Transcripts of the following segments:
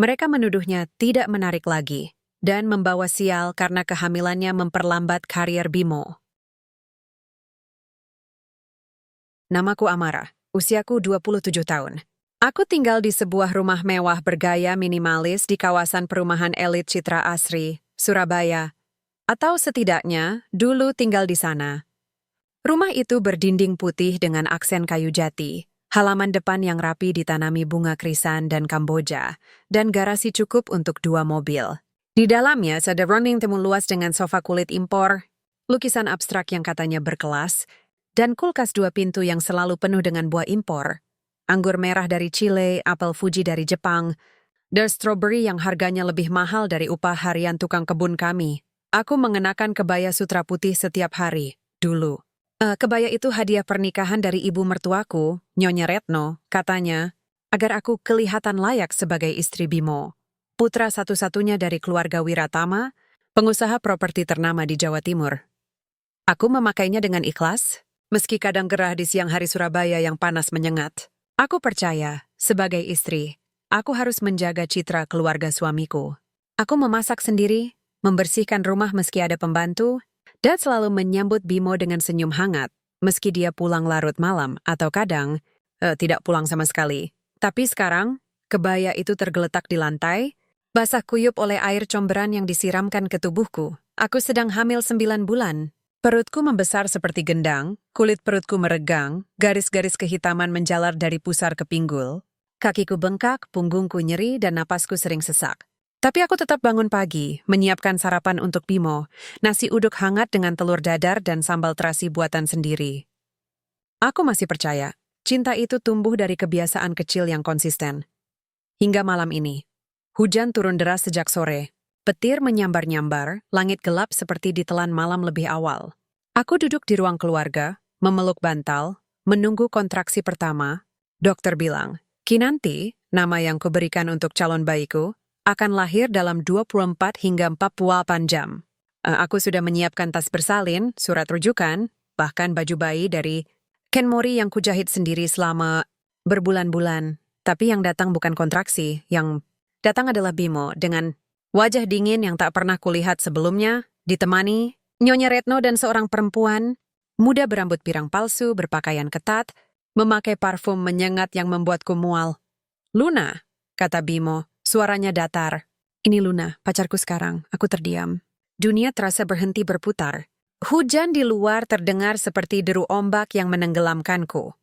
Mereka menuduhnya tidak menarik lagi dan membawa sial karena kehamilannya memperlambat karier Bimo. Namaku Amara, usiaku 27 tahun. Aku tinggal di sebuah rumah mewah bergaya minimalis di kawasan perumahan elit Citra Asri, Surabaya. Atau setidaknya, dulu tinggal di sana. Rumah itu berdinding putih dengan aksen kayu jati, halaman depan yang rapi ditanami bunga krisan dan kamboja, dan garasi cukup untuk 2 mobil. Di dalamnya ada ruang temu luas dengan sofa kulit impor, lukisan abstrak yang katanya berkelas, dan kulkas 2 pintu yang selalu penuh dengan buah impor. Anggur merah dari Chile, apel Fuji dari Jepang, dan strawberry yang harganya lebih mahal dari upah harian tukang kebun kami. Aku mengenakan kebaya sutra putih setiap hari, dulu. Kebaya itu hadiah pernikahan dari ibu mertuaku, Nyonya Retno, katanya, agar aku kelihatan layak sebagai istri Bimo. Putra satu-satunya dari keluarga Wiratama, pengusaha properti ternama di Jawa Timur. Aku memakainya dengan ikhlas, meski kadang gerah di siang hari Surabaya yang panas menyengat. Aku percaya, sebagai istri, aku harus menjaga citra keluarga suamiku. Aku memasak sendiri, membersihkan rumah meski ada pembantu, dan selalu menyambut Bimo dengan senyum hangat, meski dia pulang larut malam atau kadang tidak pulang sama sekali. Tapi sekarang, kebaya itu tergeletak di lantai, basah kuyup oleh air comberan yang disiramkan ke tubuhku. Aku sedang hamil 9 bulan. Perutku membesar seperti gendang, kulit perutku meregang, garis-garis kehitaman menjalar dari pusar ke pinggul. Kakiku bengkak, punggungku nyeri, dan napasku sering sesak. Tapi aku tetap bangun pagi, menyiapkan sarapan untuk Bimo, nasi uduk hangat dengan telur dadar dan sambal terasi buatan sendiri. Aku masih percaya, cinta itu tumbuh dari kebiasaan kecil yang konsisten. Hingga malam ini, hujan turun deras sejak sore. Petir menyambar-nyambar, langit gelap seperti ditelan malam lebih awal. Aku duduk di ruang keluarga, memeluk bantal, menunggu kontraksi pertama. Dokter bilang, Kinanti, nama yang kuberikan untuk calon bayiku, akan lahir dalam 24 hingga 48 jam. Aku sudah menyiapkan tas bersalin, surat rujukan, bahkan baju bayi dari Ken Mori yang kujahit sendiri selama berbulan-bulan. Tapi yang datang bukan kontraksi, yang datang adalah Bimo dengan wajah dingin yang tak pernah kulihat sebelumnya, ditemani Nyonya Retno dan seorang perempuan, muda berambut pirang palsu, berpakaian ketat, memakai parfum menyengat yang membuatku mual. Luna, kata Bimo, suaranya datar. Ini Luna, pacarku sekarang, aku terdiam. Dunia terasa berhenti berputar. Hujan di luar terdengar seperti deru ombak yang menenggelamkanku.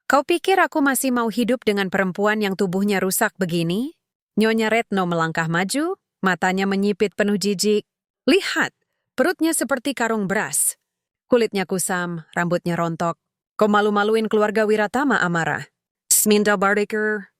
Kau pikir aku masih mau hidup dengan perempuan yang tubuhnya rusak begini? Nyonya Retno melangkah maju, matanya menyipit penuh jijik. Lihat, perutnya seperti karung beras. Kulitnya kusam, rambutnya rontok. Kau malu-maluin keluarga Wiratama, Amara. Sminda Bardeker.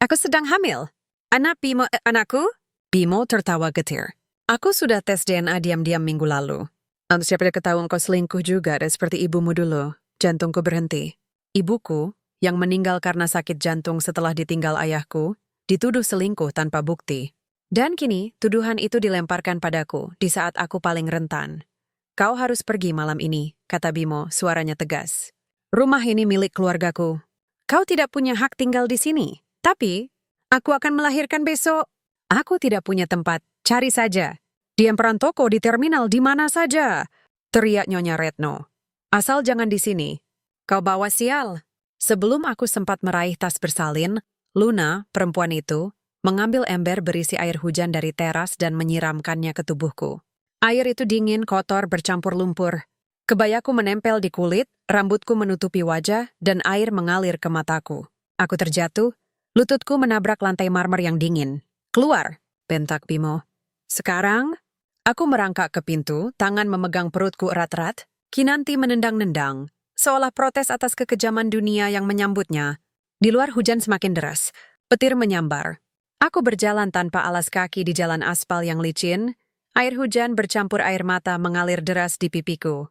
Aku sedang hamil. Anakku? Bimo tertawa getir. Aku sudah tes DNA diam-diam minggu lalu. Untuk siapa ketahuan kau selingkuh juga, dan seperti ibumu dulu. Jantungku berhenti. Ibuku, yang meninggal karena sakit jantung setelah ditinggal ayahku, dituduh selingkuh tanpa bukti. Dan kini, tuduhan itu dilemparkan padaku di saat aku paling rentan. Kau harus pergi malam ini, kata Bimo, suaranya tegas. Rumah ini milik keluargaku. Kau tidak punya hak tinggal di sini. Tapi, aku akan melahirkan besok. Aku tidak punya tempat, cari saja. Di emperan toko, di terminal, di mana saja. Teriak Nyonya Retno. Asal jangan di sini. Kau bawa sial. Sebelum aku sempat meraih tas bersalin, Luna, perempuan itu, mengambil ember berisi air hujan dari teras dan menyiramkannya ke tubuhku. Air itu dingin, kotor, bercampur lumpur. Kebayaku menempel di kulit, rambutku menutupi wajah, dan air mengalir ke mataku. Aku terjatuh, lututku menabrak lantai marmer yang dingin. Keluar, bentak Bimo. Sekarang, aku merangkak ke pintu, tangan memegang perutku erat-erat. Kinanti menendang-nendang, seolah protes atas kekejaman dunia yang menyambutnya. Di luar hujan semakin deras, petir menyambar. Aku berjalan tanpa alas kaki di jalan aspal yang licin, air hujan bercampur air mata mengalir deras di pipiku.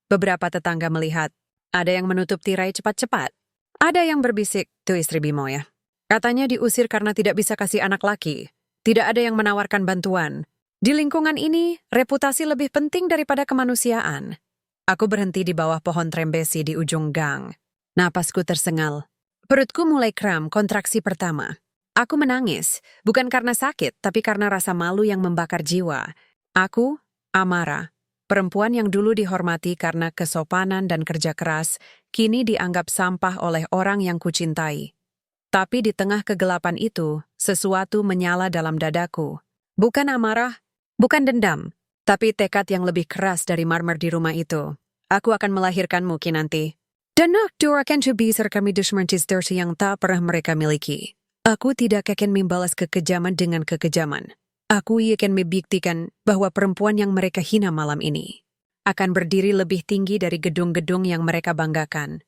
Beberapa tetangga melihat, ada yang menutup tirai cepat-cepat. Ada yang berbisik, tuh istri Bimo ya. Katanya diusir karena tidak bisa kasih anak laki. Tidak ada yang menawarkan bantuan. Di lingkungan ini, reputasi lebih penting daripada kemanusiaan. Aku berhenti di bawah pohon trembesi di ujung gang. Napasku tersengal. Perutku mulai kram, kontraksi pertama. Aku menangis, bukan karena sakit, tapi karena rasa malu yang membakar jiwa. Aku, Amara, perempuan yang dulu dihormati karena kesopanan dan kerja keras, kini dianggap sampah oleh orang yang kucintai. Tapi di tengah kegelapan itu, sesuatu menyala dalam dadaku. Bukan amarah, bukan dendam, tapi tekad yang lebih keras dari marmer di rumah itu. Aku akan melahirkanmu, Kinanti. Dan aku akan bisa kami dushmantis dirty yang tak pernah mereka miliki. Aku tidak akan membalas kekejaman dengan kekejaman. Aku akan membuktikan bahwa perempuan yang mereka hina malam ini akan berdiri lebih tinggi dari gedung-gedung yang mereka banggakan.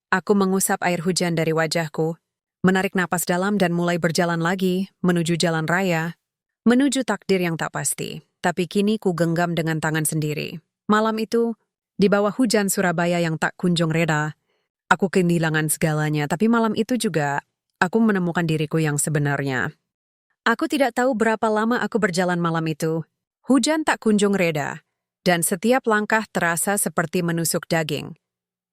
Aku mengusap air hujan dari wajahku, menarik napas dalam dan mulai berjalan lagi menuju jalan raya, menuju takdir yang tak pasti. Tapi kini ku genggam dengan tangan sendiri. Malam itu, di bawah hujan Surabaya yang tak kunjung reda, aku kehilangan segalanya. Tapi malam itu juga, aku menemukan diriku yang sebenarnya. Aku tidak tahu berapa lama aku berjalan malam itu. Hujan tak kunjung reda, dan setiap langkah terasa seperti menusuk daging.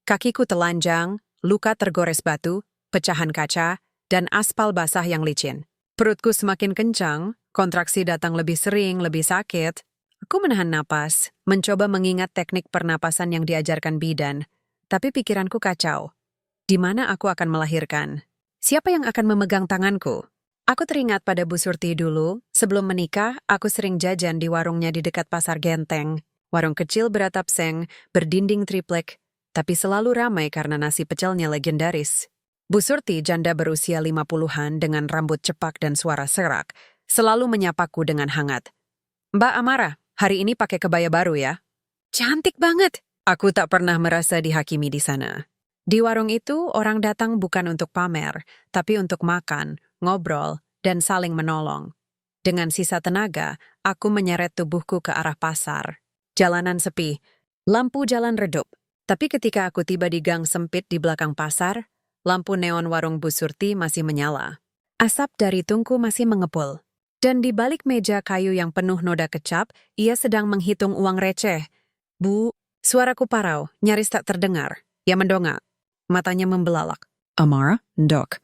Kakiku telanjang, luka tergores batu, pecahan kaca, dan aspal basah yang licin. Perutku semakin kencang, kontraksi datang lebih sering, lebih sakit. Aku menahan napas, mencoba mengingat teknik pernapasan yang diajarkan bidan. Tapi pikiranku kacau. Di mana aku akan melahirkan? Siapa yang akan memegang tanganku? Aku teringat pada Bu Surti dulu. Sebelum menikah, aku sering jajan di warungnya di dekat Pasar Genteng. Warung kecil beratap seng, berdinding triplek, tapi selalu ramai karena nasi pecelnya legendaris. Bu Surti, janda berusia 50-an dengan rambut cepak dan suara serak, selalu menyapaku dengan hangat. Mbak Amara, hari ini pakai kebaya baru ya? Cantik banget! Aku tak pernah merasa dihakimi di sana. Di warung itu, orang datang bukan untuk pamer, tapi untuk makan, ngobrol, dan saling menolong. Dengan sisa tenaga, aku menyeret tubuhku ke arah pasar. Jalanan sepi, lampu jalan redup. Tapi ketika aku tiba di gang sempit di belakang pasar, lampu neon warung Bu Surti masih menyala. Asap dari tungku masih mengepul. Dan di balik meja kayu yang penuh noda kecap, ia sedang menghitung uang receh. Bu, suaraku parau, nyaris tak terdengar. Ia mendongak. Matanya membelalak. Amara, Dok.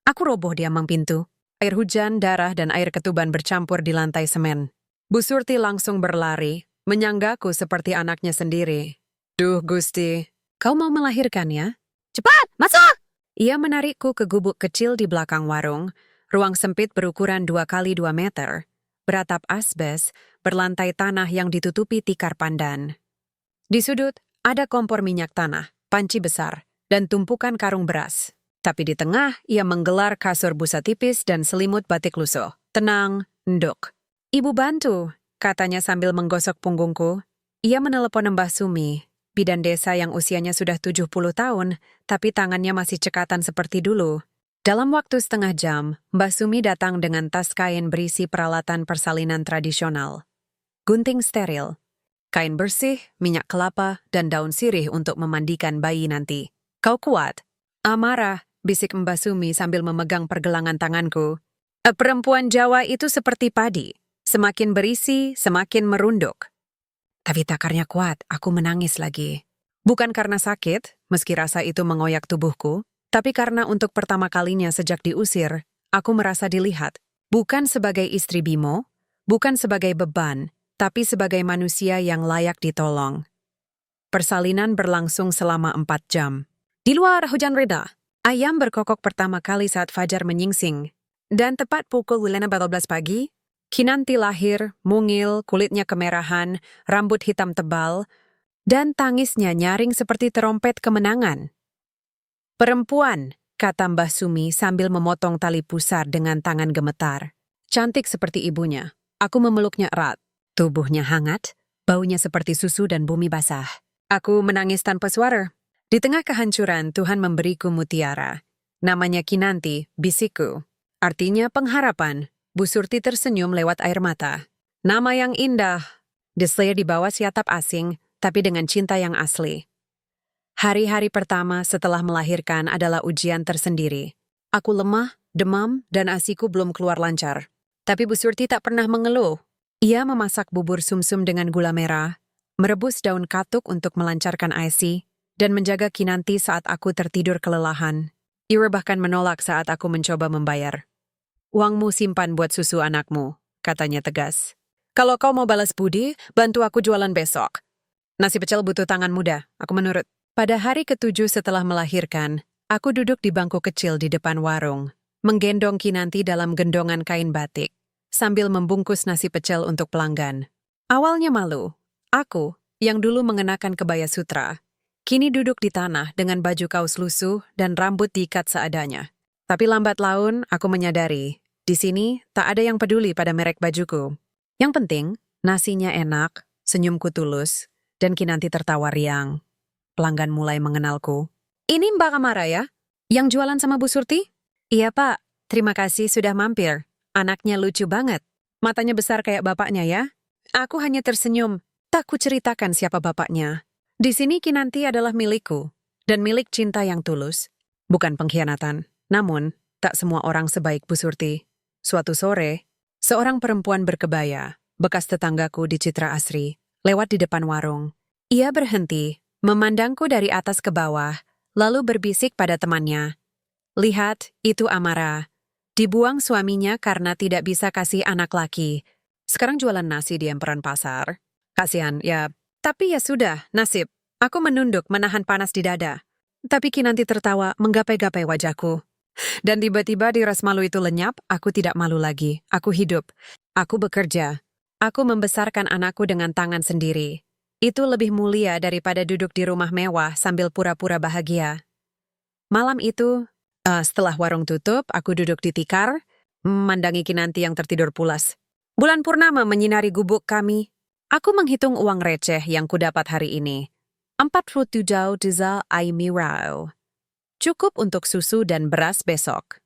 Aku roboh di ambang pintu. Air hujan, darah, dan air ketuban bercampur di lantai semen. Bu Surti langsung berlari, menyanggaku seperti anaknya sendiri. Duh, Gusti. Kau mau melahirkan ya? Cepat, masuk! Ia menarikku ke gubuk kecil di belakang warung, ruang sempit berukuran 2x2 meter, beratap asbes, berlantai tanah yang ditutupi tikar pandan. Di sudut, ada kompor minyak tanah, panci besar, dan tumpukan karung beras. Tapi di tengah, ia menggelar kasur busa tipis dan selimut batik lusuh. Tenang, Nduk. Ibu bantu, katanya sambil menggosok punggungku. Ia menelepon Mbah Sumi, bidan desa yang usianya sudah 70 tahun, tapi tangannya masih cekatan seperti dulu. Dalam waktu setengah jam, Mbah Sumi datang dengan tas kain berisi peralatan persalinan tradisional. Gunting steril, kain bersih, minyak kelapa, dan daun sirih untuk memandikan bayi nanti. Kau kuat? Amara, bisik Mbah Sumi sambil memegang pergelangan tanganku. Perempuan Jawa itu seperti padi. Semakin berisi, semakin merunduk. Tapi takarnya kuat, aku menangis lagi. Bukan karena sakit, meski rasa itu mengoyak tubuhku, tapi karena untuk pertama kalinya sejak diusir, aku merasa dilihat. Bukan sebagai istri Bimo, bukan sebagai beban, tapi sebagai manusia yang layak ditolong. Persalinan berlangsung selama 4 jam. Di luar hujan reda, ayam berkokok pertama kali saat fajar menyingsing. Dan tepat pukul 12 pagi, Kinanti lahir, mungil, kulitnya kemerahan, rambut hitam tebal, dan tangisnya nyaring seperti terompet kemenangan. Perempuan, kata Mbah Sumi sambil memotong tali pusar dengan tangan gemetar. Cantik seperti ibunya. Aku memeluknya erat. Tubuhnya hangat, baunya seperti susu dan bumi basah. Aku menangis tanpa suara. Di tengah kehancuran, Tuhan memberiku mutiara. Namanya Kinanti, bisikku. Artinya pengharapan. Bu Surti tersenyum lewat air mata. Nama yang indah. Dislaya di bawah siatap asing, tapi dengan cinta yang asli. Hari-hari pertama setelah melahirkan adalah ujian tersendiri. Aku lemah, demam, dan ASIku belum keluar lancar. Tapi Bu Surti tak pernah mengeluh. Ia memasak bubur sumsum dengan gula merah, merebus daun katuk untuk melancarkan ASI, dan menjaga Kinanti saat aku tertidur kelelahan. Ia bahkan menolak saat aku mencoba membayar. Uangmu simpan buat susu anakmu, katanya tegas. Kalau kau mau balas budi, bantu aku jualan besok. Nasi pecel butuh tangan muda, aku menurut. Pada hari ke-7 setelah melahirkan, aku duduk di bangku kecil di depan warung, menggendong Kinanti dalam gendongan kain batik, sambil membungkus nasi pecel untuk pelanggan. Awalnya malu, aku, yang dulu mengenakan kebaya sutra, kini duduk di tanah dengan baju kaos lusuh dan rambut diikat seadanya. Tapi lambat laun, aku menyadari, di sini tak ada yang peduli pada merek bajuku. Yang penting, nasinya enak, senyumku tulus, dan Kinanti tertawa riang. Pelanggan mulai mengenalku. Ini Mbak Amara ya? Yang jualan sama Bu Surti? Iya Pak, terima kasih sudah mampir. Anaknya lucu banget. Matanya besar kayak bapaknya ya. Aku hanya tersenyum, tak kuceritakan siapa bapaknya. Di sini Kinanti adalah milikku, dan milik cinta yang tulus. Bukan pengkhianatan. Namun, tak semua orang sebaik Bu Surti. Suatu sore, seorang perempuan berkebaya, bekas tetanggaku di Citra Asri, lewat di depan warung. Ia berhenti, memandangku dari atas ke bawah, lalu berbisik pada temannya. Lihat, itu Amara. Dibuang suaminya karena tidak bisa kasih anak laki. Sekarang jualan nasi di emperan pasar. Kasihan, ya. Tapi ya sudah, nasib. Aku menunduk, menahan panas di dada. Tapi Kinanti tertawa, menggapai-gapai wajahku. Dan tiba-tiba di ras malu itu lenyap, aku tidak malu lagi. Aku hidup. Aku bekerja. Aku membesarkan anakku dengan tangan sendiri. Itu lebih mulia daripada duduk di rumah mewah sambil pura-pura bahagia. Malam itu, setelah warung tutup, aku duduk di tikar, memandangi Kinanti yang tertidur pulas. Bulan purnama menyinari gubuk kami. Aku menghitung uang receh yang kudapat hari ini. 47 dizal aimirau. Cukup untuk susu dan beras besok.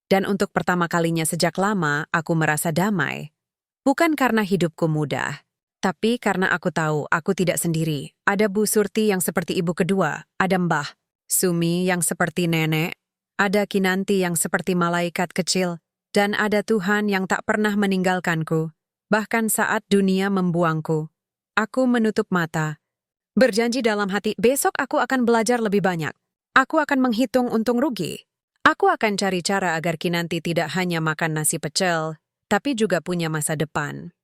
Dan untuk pertama kalinya sejak lama, aku merasa damai. Bukan karena hidupku mudah, tapi karena aku tahu aku tidak sendiri. Ada Bu Surti yang seperti ibu kedua, ada Mbah Sumi yang seperti nenek, ada Kinanti yang seperti malaikat kecil, dan ada Tuhan yang tak pernah meninggalkanku, bahkan saat dunia membuangku. Aku menutup mata, berjanji dalam hati, besok aku akan belajar lebih banyak. Aku akan menghitung untung rugi. Aku akan cari cara agar Kinanti tidak hanya makan nasi pecel, tapi juga punya masa depan.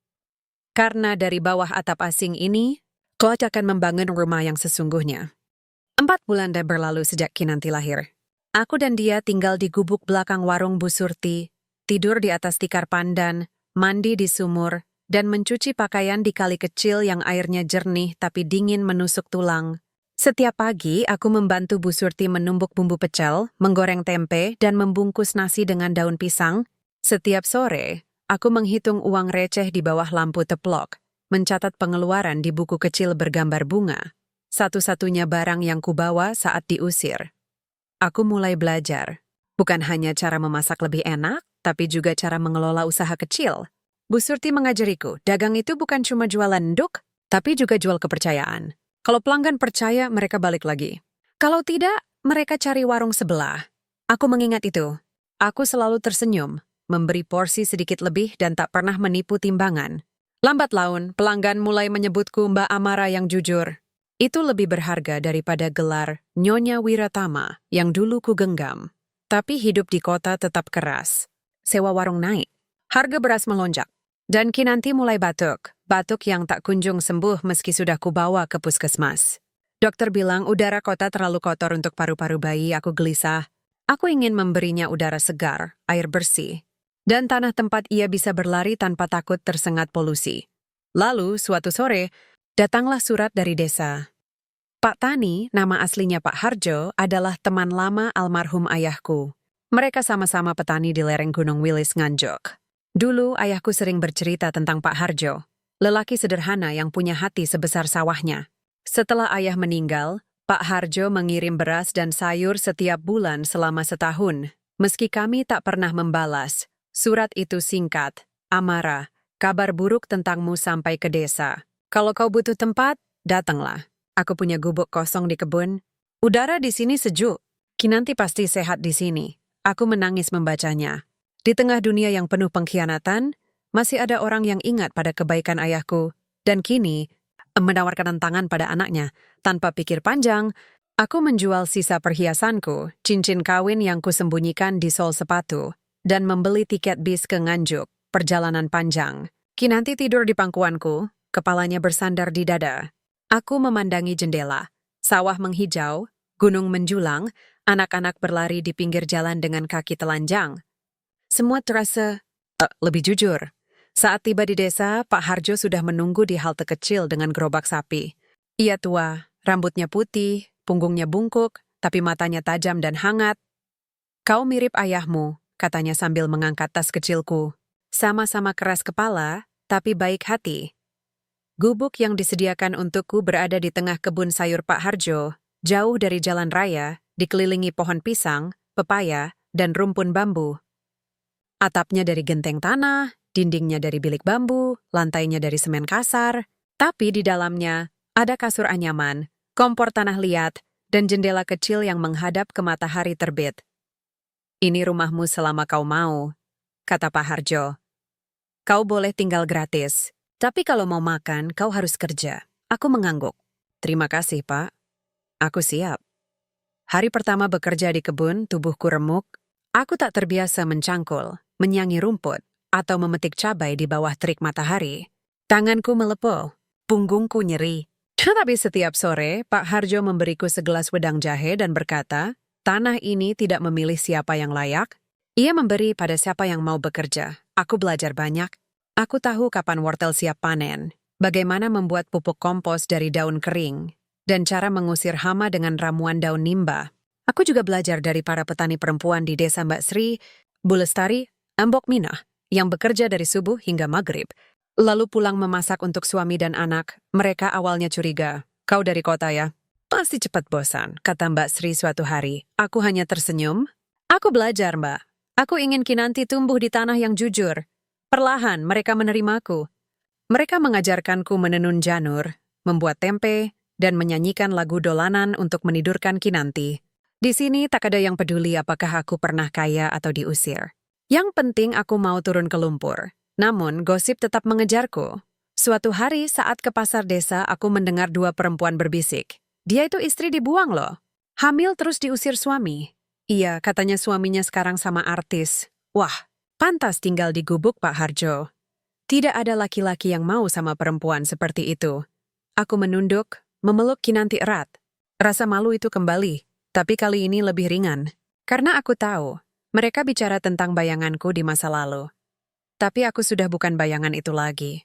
Karena dari bawah atap asing ini, kau akan membangun rumah yang sesungguhnya. 4 bulan dah berlalu sejak Kinanti lahir. Aku dan dia tinggal di gubuk belakang warung Bu Surti, tidur di atas tikar pandan, mandi di sumur, dan mencuci pakaian di kali kecil yang airnya jernih tapi dingin menusuk tulang. Setiap pagi, aku membantu Bu Surti menumbuk bumbu pecel, menggoreng tempe, dan membungkus nasi dengan daun pisang. Setiap sore, aku menghitung uang receh di bawah lampu teplok, mencatat pengeluaran di buku kecil bergambar bunga, satu-satunya barang yang kubawa saat diusir. Aku mulai belajar, bukan hanya cara memasak lebih enak, tapi juga cara mengelola usaha kecil. Bu Surti mengajariku, dagang itu bukan cuma jualan nduk, tapi juga jual kepercayaan. Kalau pelanggan percaya, mereka balik lagi. Kalau tidak, mereka cari warung sebelah. Aku mengingat itu. Aku selalu tersenyum, memberi porsi sedikit lebih dan tak pernah menipu timbangan. Lambat laun, pelanggan mulai menyebutku Mbak Amara yang jujur. Itu lebih berharga daripada gelar Nyonya Wiratama yang dulu ku genggam. Tapi hidup di kota tetap keras. Sewa warung naik. Harga beras melonjak. Dan Kinanti mulai batuk yang tak kunjung sembuh meski sudah kubawa ke puskesmas. Dokter bilang udara kota terlalu kotor untuk paru-paru bayi, aku gelisah. Aku ingin memberinya udara segar, air bersih, dan tanah tempat ia bisa berlari tanpa takut tersengat polusi. Lalu, suatu sore, datanglah surat dari desa. Pak Tani, nama aslinya Pak Harjo, adalah teman lama almarhum ayahku. Mereka sama-sama petani di lereng Gunung Wilis Nganjuk. Dulu ayahku sering bercerita tentang Pak Harjo, lelaki sederhana yang punya hati sebesar sawahnya. Setelah ayah meninggal, Pak Harjo mengirim beras dan sayur setiap bulan selama setahun. Meski kami tak pernah membalas, surat itu singkat, Amara, kabar buruk tentangmu sampai ke desa. Kalau kau butuh tempat, datanglah. Aku punya gubuk kosong di kebun. Udara di sini sejuk. Kinanti pasti sehat di sini. Aku menangis membacanya. Di tengah dunia yang penuh pengkhianatan, masih ada orang yang ingat pada kebaikan ayahku. Dan kini, menawarkan tantangan pada anaknya. Tanpa pikir panjang, aku menjual sisa perhiasanku, cincin kawin yang kusembunyikan di sol sepatu, dan membeli tiket bis ke Nganjuk, perjalanan panjang. Kinanti tidur di pangkuanku, kepalanya bersandar di dada. Aku memandangi jendela, sawah menghijau, gunung menjulang, anak-anak berlari di pinggir jalan dengan kaki telanjang. Semua terasa lebih jujur. Saat tiba di desa, Pak Harjo sudah menunggu di halte kecil dengan gerobak sapi. Ia tua, rambutnya putih, punggungnya bungkuk, tapi matanya tajam dan hangat. "Kau mirip ayahmu," katanya sambil mengangkat tas kecilku. "Sama-sama keras kepala, tapi baik hati." Gubuk yang disediakan untukku berada di tengah kebun sayur Pak Harjo, jauh dari jalan raya, dikelilingi pohon pisang, pepaya, dan rumpun bambu. Atapnya dari genteng tanah, dindingnya dari bilik bambu, lantainya dari semen kasar, tapi di dalamnya ada kasur anyaman, kompor tanah liat, dan jendela kecil yang menghadap ke matahari terbit. "Ini rumahmu selama kau mau," kata Pak Harjo. "Kau boleh tinggal gratis, tapi kalau mau makan kau harus kerja." Aku mengangguk. "Terima kasih, Pak. Aku siap." Hari pertama bekerja di kebun, tubuhku remuk. Aku tak terbiasa mencangkul, menyangi rumput, atau memetik cabai di bawah terik matahari. Tanganku melepuh, punggungku nyeri. Tetapi setiap sore, Pak Harjo memberiku segelas wedang jahe dan berkata, tanah ini tidak memilih siapa yang layak. Ia memberi pada siapa yang mau bekerja. Aku belajar banyak. Aku tahu kapan wortel siap panen, bagaimana membuat pupuk kompos dari daun kering, dan cara mengusir hama dengan ramuan daun nimba. Aku juga belajar dari para petani perempuan di desa Mbak Sri, Bu Lestari, Mbok Minah, yang bekerja dari subuh hingga maghrib, lalu pulang memasak untuk suami dan anak. Mereka awalnya curiga, "Kau dari kota ya?" "Pasti cepat bosan," kata Mbak Sri suatu hari. Aku hanya tersenyum. "Aku belajar, Mbak. Aku ingin Kinanti tumbuh di tanah yang jujur." Perlahan mereka menerimaku. Mereka mengajarkanku menenun janur, membuat tempe, dan menyanyikan lagu dolanan untuk menidurkan Kinanti. Di sini tak ada yang peduli apakah aku pernah kaya atau diusir. Yang penting aku mau turun ke lumpur. Namun gosip tetap mengejarku. Suatu hari saat ke pasar desa, aku mendengar dua perempuan berbisik. "Dia itu istri dibuang loh. Hamil terus diusir suami." "Iya, katanya suaminya sekarang sama artis." Wah, pantas tinggal di gubuk Pak Harjo. Tidak ada laki-laki yang mau sama perempuan seperti itu. Aku menunduk, memeluk Kinanti erat. Rasa malu itu kembali, tapi kali ini lebih ringan. Karena aku tahu, mereka bicara tentang bayanganku di masa lalu. Tapi aku sudah bukan bayangan itu lagi.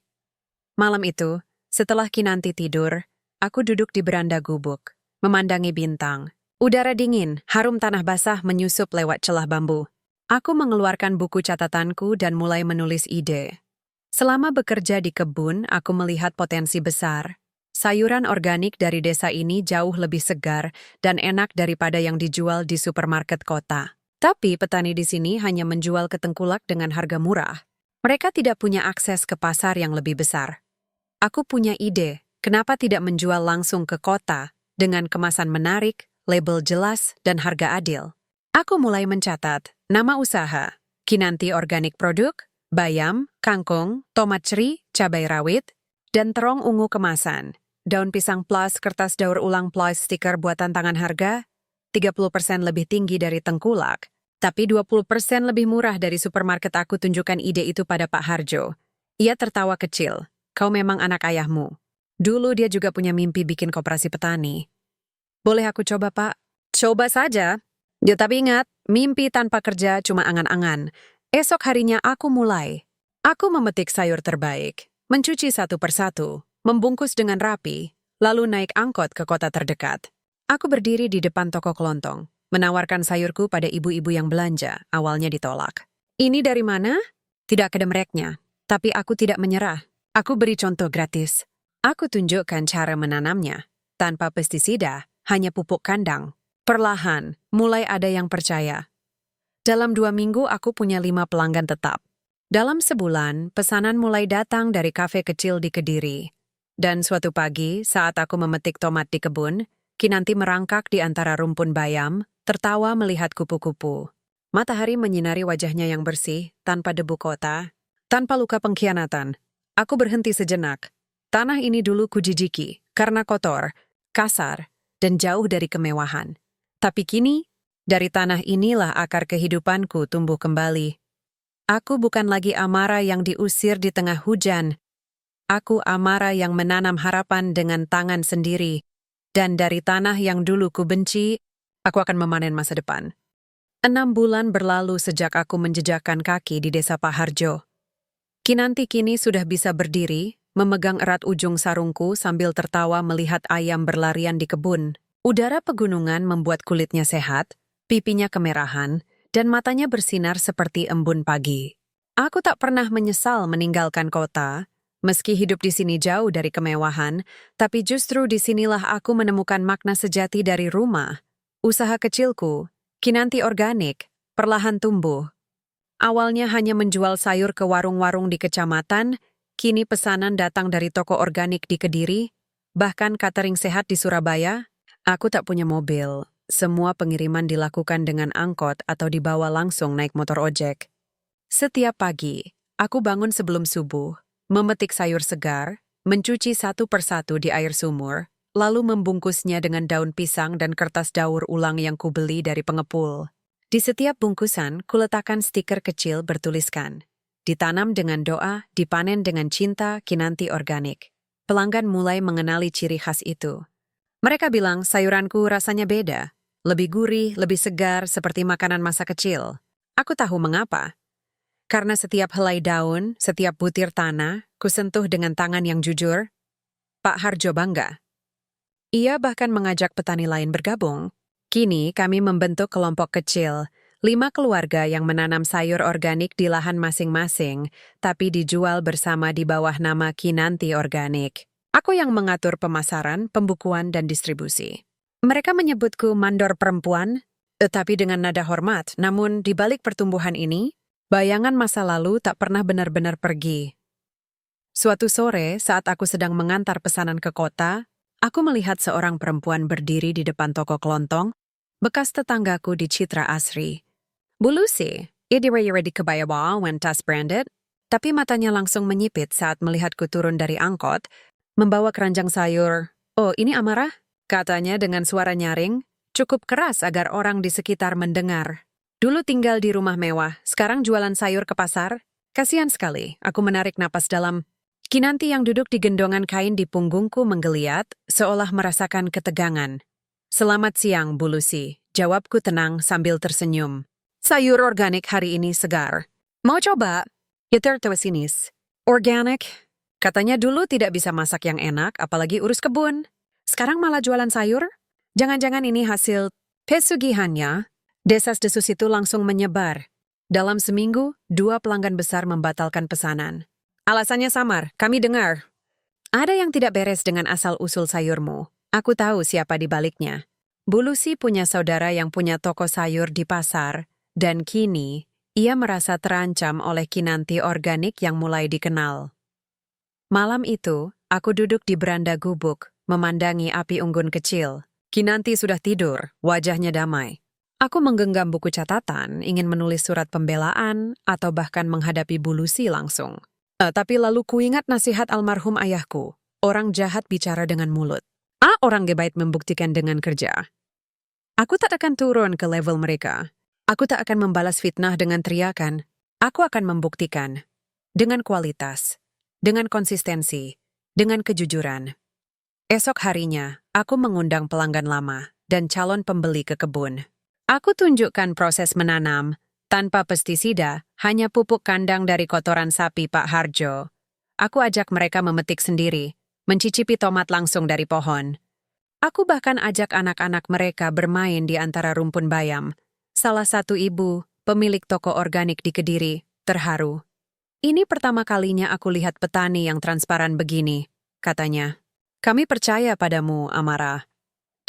Malam itu, setelah Kinanti tidur, aku duduk di beranda gubuk, memandangi bintang. Udara dingin, harum tanah basah menyusup lewat celah bambu. Aku mengeluarkan buku catatanku dan mulai menulis ide. Selama bekerja di kebun, aku melihat potensi besar. Sayuran organik dari desa ini jauh lebih segar dan enak daripada yang dijual di supermarket kota. Tapi petani di sini hanya menjual ke tengkulak dengan harga murah. Mereka tidak punya akses ke pasar yang lebih besar. Aku punya ide, kenapa tidak menjual langsung ke kota dengan kemasan menarik, label jelas, dan harga adil. Aku mulai mencatat nama usaha, Kinanti Organik Produk, bayam, kangkung, tomat ceri, cabai rawit, dan terong ungu kemasan. Daun pisang plus, kertas daur ulang plus, stiker buatan tangan harga, 30% lebih tinggi dari tengkulak, tapi 20% lebih murah dari supermarket. Aku tunjukkan ide itu pada Pak Harjo. Ia tertawa kecil. "Kau memang anak ayahmu. Dulu dia juga punya mimpi bikin koperasi petani." "Boleh aku coba, Pak?" "Coba saja. Ya, tapi ingat, mimpi tanpa kerja cuma angan-angan." Esok harinya aku mulai. Aku memetik sayur terbaik, mencuci satu persatu, membungkus dengan rapi, lalu naik angkot ke kota terdekat. Aku berdiri di depan toko kelontong, menawarkan sayurku pada ibu-ibu yang belanja. Awalnya ditolak. "Ini dari mana?" Tidak ada mereknya. Tapi aku tidak menyerah. Aku beri contoh gratis. Aku tunjukkan cara menanamnya. Tanpa pestisida, hanya pupuk kandang. Perlahan, mulai ada yang percaya. Dalam 2 minggu aku punya 5 pelanggan tetap. Dalam sebulan, pesanan mulai datang dari kafe kecil di Kediri. Dan suatu pagi, saat aku memetik tomat di kebun, Kinanti merangkak di antara rumpun bayam, tertawa melihat kupu-kupu. Matahari menyinari wajahnya yang bersih, tanpa debu kota, tanpa luka pengkhianatan. Aku berhenti sejenak. Tanah ini dulu kujijiki, karena kotor, kasar, dan jauh dari kemewahan. Tapi kini, dari tanah inilah akar kehidupanku tumbuh kembali. Aku bukan lagi Amara yang diusir di tengah hujan. Aku Amara yang menanam harapan dengan tangan sendiri. Dan dari tanah yang dulu ku benci, aku akan memanen masa depan. 6 bulan berlalu sejak aku menjejakkan kaki di desa Pak Harjo. Kinanti kini sudah bisa berdiri, memegang erat ujung sarungku sambil tertawa melihat ayam berlarian di kebun. Udara pegunungan membuat kulitnya sehat, pipinya kemerahan, dan matanya bersinar seperti embun pagi. Aku tak pernah menyesal meninggalkan kota, meski hidup di sini jauh dari kemewahan, tapi justru disinilah aku menemukan makna sejati dari rumah. Usaha kecilku, Kinanti Organik, perlahan tumbuh. Awalnya hanya menjual sayur ke warung-warung di kecamatan, kini pesanan datang dari toko organik di Kediri, bahkan catering sehat di Surabaya. Aku tak punya mobil. Semua pengiriman dilakukan dengan angkot atau dibawa langsung naik motor ojek. Setiap pagi, aku bangun sebelum subuh, memetik sayur segar, mencuci satu persatu di air sumur, lalu membungkusnya dengan daun pisang dan kertas daur ulang yang kubeli dari pengepul. Di setiap bungkusan, kuletakkan stiker kecil bertuliskan, ditanam dengan doa, dipanen dengan cinta, Kinanti Organik. Pelanggan mulai mengenali ciri khas itu. Mereka bilang sayuranku rasanya beda, lebih gurih, lebih segar seperti makanan masa kecil. Aku tahu mengapa. Karena setiap helai daun, setiap butir tanah, kusentuh dengan tangan yang jujur. Pak Harjo bangga. Ia bahkan mengajak petani lain bergabung. Kini kami membentuk kelompok kecil, 5 keluarga yang menanam sayur organik di lahan masing-masing, tapi dijual bersama di bawah nama Kinanti Organik. Aku yang mengatur pemasaran, pembukuan, dan distribusi. Mereka menyebutku mandor perempuan, tetapi dengan nada hormat. Namun di balik pertumbuhan ini, bayangan masa lalu tak pernah benar-benar pergi. Suatu sore, saat aku sedang mengantar pesanan ke kota, aku melihat seorang perempuan berdiri di depan toko kelontong, bekas tetanggaku di Citra Asri. Bu Lucy, idira di Kebayawa when tas branded, tapi matanya langsung menyipit saat melihatku turun dari angkot, membawa keranjang sayur. Oh, ini Amara? Katanya dengan suara nyaring, cukup keras agar orang di sekitar mendengar. Dulu tinggal di rumah mewah, sekarang jualan sayur ke pasar? Kasihan sekali, aku menarik napas dalam. Kinanti yang duduk di gendongan kain di punggungku menggeliat, seolah merasakan ketegangan. Selamat siang, Bu Lucy, jawabku tenang sambil tersenyum. Sayur organik hari ini segar. Mau coba? Ya tertawa sinis. Organik? Katanya dulu tidak bisa masak yang enak, apalagi urus kebun. Sekarang malah jualan sayur? Jangan-jangan ini hasil pesugihannya? Desas-desus itu langsung menyebar. Dalam seminggu, 2 pelanggan besar membatalkan pesanan. Alasannya samar, kami dengar. Ada yang tidak beres dengan asal-usul sayurmu. Aku tahu siapa di baliknya. Bu Lucy punya saudara yang punya toko sayur di pasar, dan kini ia merasa terancam oleh Kinanti Organik yang mulai dikenal. Malam itu, aku duduk di beranda gubuk, memandangi api unggun kecil. Kinanti sudah tidur, wajahnya damai. Aku menggenggam buku catatan, ingin menulis surat pembelaan, atau bahkan menghadapi Bu Lucy langsung. Tapi lalu kuingat nasihat almarhum ayahku, orang jahat bicara dengan mulut. Orang gebait membuktikan dengan kerja. Aku tak akan turun ke level mereka. Aku tak akan membalas fitnah dengan teriakan. Aku akan membuktikan. Dengan kualitas. Dengan konsistensi, dengan kejujuran. Esok harinya, aku mengundang pelanggan lama dan calon pembeli ke kebun. Aku tunjukkan proses menanam, tanpa pestisida, hanya pupuk kandang dari kotoran sapi Pak Harjo. Aku ajak mereka memetik sendiri, mencicipi tomat langsung dari pohon. Aku bahkan ajak anak-anak mereka bermain di antara rumpun bayam. Salah satu ibu, pemilik toko organik di Kediri, terharu. Ini pertama kalinya aku lihat petani yang transparan begini, katanya. Kami percaya padamu, Amara.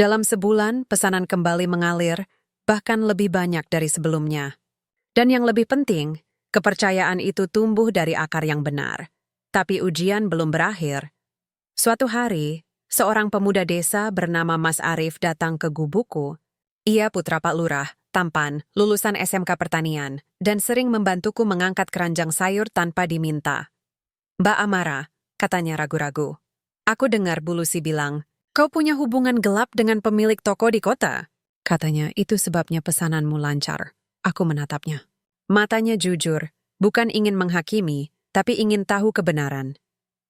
Dalam sebulan, pesanan kembali mengalir, bahkan lebih banyak dari sebelumnya. Dan yang lebih penting, kepercayaan itu tumbuh dari akar yang benar. Tapi ujian belum berakhir. Suatu hari, seorang pemuda desa bernama Mas Arif datang ke gubukku. Ia putra Pak Lurah, tampan, lulusan SMK Pertanian, dan sering membantuku mengangkat keranjang sayur tanpa diminta. Mbak Amara, katanya ragu-ragu. Aku dengar Bu Lucy bilang, kau punya hubungan gelap dengan pemilik toko di kota. Katanya itu sebabnya pesananmu lancar. Aku menatapnya. Matanya jujur, bukan ingin menghakimi, tapi ingin tahu kebenaran.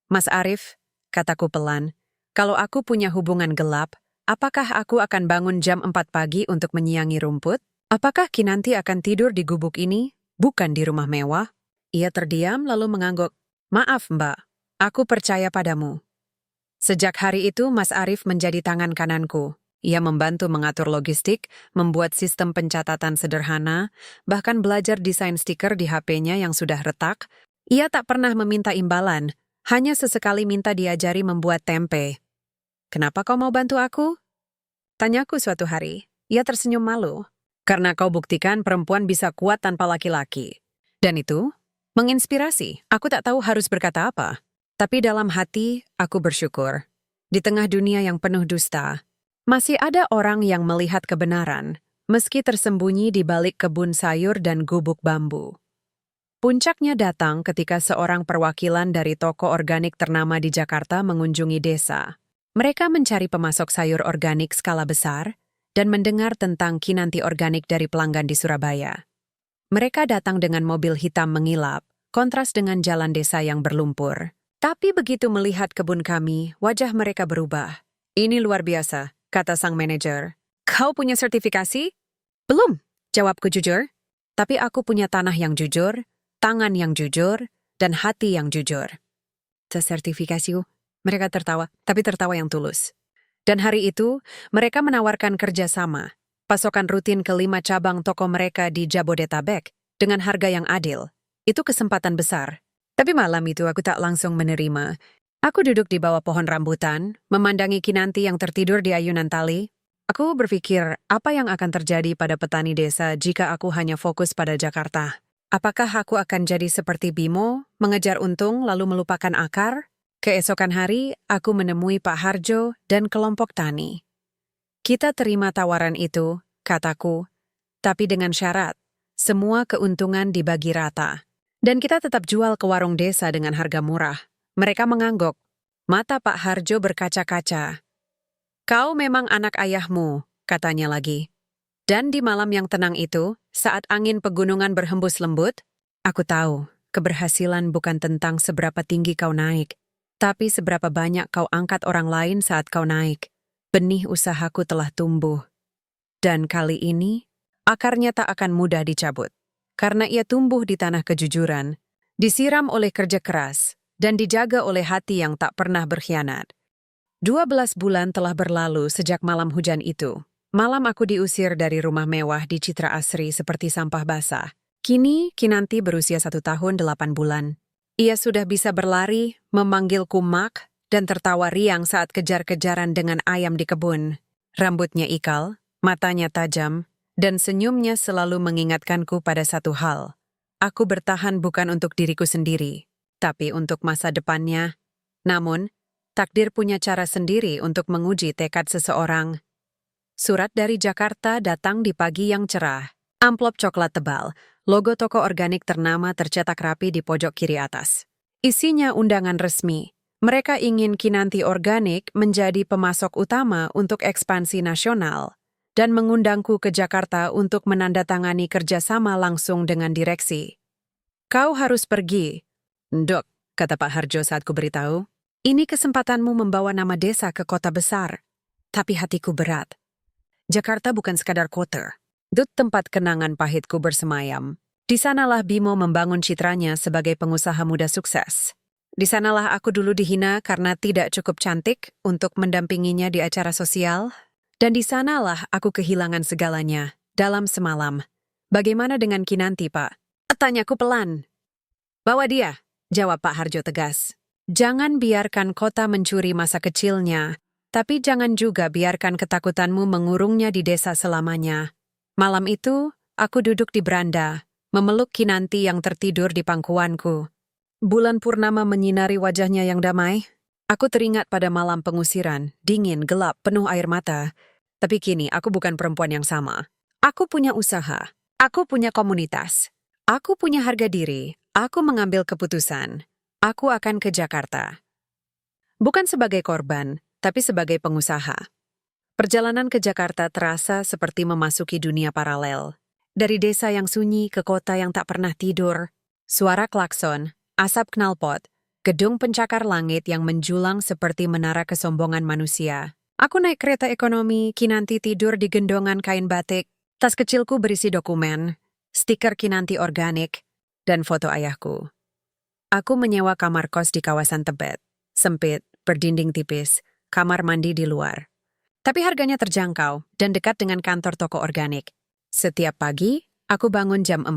Mas Arif, kataku pelan, kalau aku punya hubungan gelap, apakah aku akan bangun jam 4 pagi untuk menyiangi rumput? Apakah Kinanti akan tidur di gubuk ini, bukan di rumah mewah? Ia terdiam lalu mengangguk. Maaf mbak, aku percaya padamu. Sejak hari itu Mas Arif menjadi tangan kananku. Ia membantu mengatur logistik, membuat sistem pencatatan sederhana, bahkan belajar desain stiker di HP-nya yang sudah retak. Ia tak pernah meminta imbalan, hanya sesekali minta diajari membuat tempe. Kenapa kau mau bantu aku? Tanyaku suatu hari. Ia tersenyum malu. Karena kau buktikan perempuan bisa kuat tanpa laki-laki. Dan itu menginspirasi. Aku tak tahu harus berkata apa. Tapi dalam hati, aku bersyukur. Di tengah dunia yang penuh dusta, masih ada orang yang melihat kebenaran, meski tersembunyi di balik kebun sayur dan gubuk bambu. Puncaknya datang ketika seorang perwakilan dari toko organik ternama di Jakarta mengunjungi desa. Mereka mencari pemasok sayur organik skala besar dan mendengar tentang Kinanti organik dari pelanggan di Surabaya. Mereka datang dengan mobil hitam mengilap, kontras dengan jalan desa yang berlumpur. Tapi begitu melihat kebun kami, wajah mereka berubah. Ini luar biasa, kata sang manajer. Kau punya sertifikasi? Belum, jawabku jujur. Tapi aku punya tanah yang jujur, tangan yang jujur, dan hati yang jujur. Sertifikasiku? Mereka tertawa, tapi tertawa yang tulus. Dan hari itu, mereka menawarkan kerjasama. Pasokan rutin ke 5 cabang toko mereka di Jabodetabek dengan harga yang adil. Itu kesempatan besar. Tapi malam itu aku tak langsung menerima. Aku duduk di bawah pohon rambutan, memandangi Kinanti yang tertidur di ayunan tali. Aku berpikir, apa yang akan terjadi pada petani desa jika aku hanya fokus pada Jakarta? Apakah aku akan jadi seperti Bimo, mengejar untung lalu melupakan akar? Keesokan hari, aku menemui Pak Harjo dan kelompok tani. Kita terima tawaran itu, kataku, tapi dengan syarat, semua keuntungan dibagi rata. Dan kita tetap jual ke warung desa dengan harga murah. Mereka mengangguk. Mata Pak Harjo berkaca-kaca. Kau memang anak ayahmu, katanya lagi. Dan di malam yang tenang itu, saat angin pegunungan berhembus lembut, aku tahu, keberhasilan bukan tentang seberapa tinggi kau naik, tapi seberapa banyak kau angkat orang lain saat kau naik. Benih usahaku telah tumbuh. Dan kali ini, akarnya tak akan mudah dicabut. Karena ia tumbuh di tanah kejujuran, disiram oleh kerja keras, dan dijaga oleh hati yang tak pernah berkhianat. 12 bulan telah berlalu sejak malam hujan itu. Malam aku diusir dari rumah mewah di Citra Asri seperti sampah basah. Kini, Kinanti berusia 1 tahun 8 bulan. Ia sudah bisa berlari, memanggilku Mak, dan tertawa riang saat kejar-kejaran dengan ayam di kebun. Rambutnya ikal, matanya tajam, dan senyumnya selalu mengingatkanku pada satu hal. Aku bertahan bukan untuk diriku sendiri, tapi untuk masa depannya. Namun, takdir punya cara sendiri untuk menguji tekad seseorang. Surat dari Jakarta datang di pagi yang cerah. Amplop coklat tebal, logo toko organik ternama tercetak rapi di pojok kiri atas. Isinya undangan resmi. Mereka ingin Kinanti Organik menjadi pemasok utama untuk ekspansi nasional dan mengundangku ke Jakarta untuk menandatangani kerjasama langsung dengan direksi. Kau harus pergi. Ndok, kata Pak Harjo saat ku beritahu. Ini kesempatanmu membawa nama desa ke kota besar. Tapi hatiku berat. Jakarta bukan sekadar kota. Dut tempat kenangan pahitku bersemayam. Di sanalah Bimo membangun citranya sebagai pengusaha muda sukses. Di sanalah aku dulu dihina karena tidak cukup cantik untuk mendampinginya di acara sosial. Dan di sanalah aku kehilangan segalanya, dalam semalam. Bagaimana dengan Kinanti, Pak? Tanyaku pelan. Bawa dia, jawab Pak Harjo tegas. Jangan biarkan kota mencuri masa kecilnya, tapi jangan juga biarkan ketakutanmu mengurungnya di desa selamanya. Malam itu, aku duduk di beranda, memeluk Kinanti yang tertidur di pangkuanku. Bulan purnama menyinari wajahnya yang damai. Aku teringat pada malam pengusiran, dingin, gelap, penuh air mata. Tapi kini aku bukan perempuan yang sama. Aku punya usaha. Aku punya komunitas. Aku punya harga diri. Aku mengambil keputusan. Aku akan ke Jakarta. Bukan sebagai korban, tapi sebagai pengusaha. Perjalanan ke Jakarta terasa seperti memasuki dunia paralel. Dari desa yang sunyi ke kota yang tak pernah tidur. Suara klakson, asap knalpot, gedung pencakar langit yang menjulang seperti menara kesombongan manusia. Aku naik kereta ekonomi, Kinanti tidur di gendongan kain batik. Tas kecilku berisi dokumen, stiker Kinanti organik, dan foto ayahku. Aku menyewa kamar kos di kawasan Tebet. Sempit, berdinding tipis, kamar mandi di luar. Tapi harganya terjangkau dan dekat dengan kantor toko organik. Setiap pagi, aku bangun jam 4,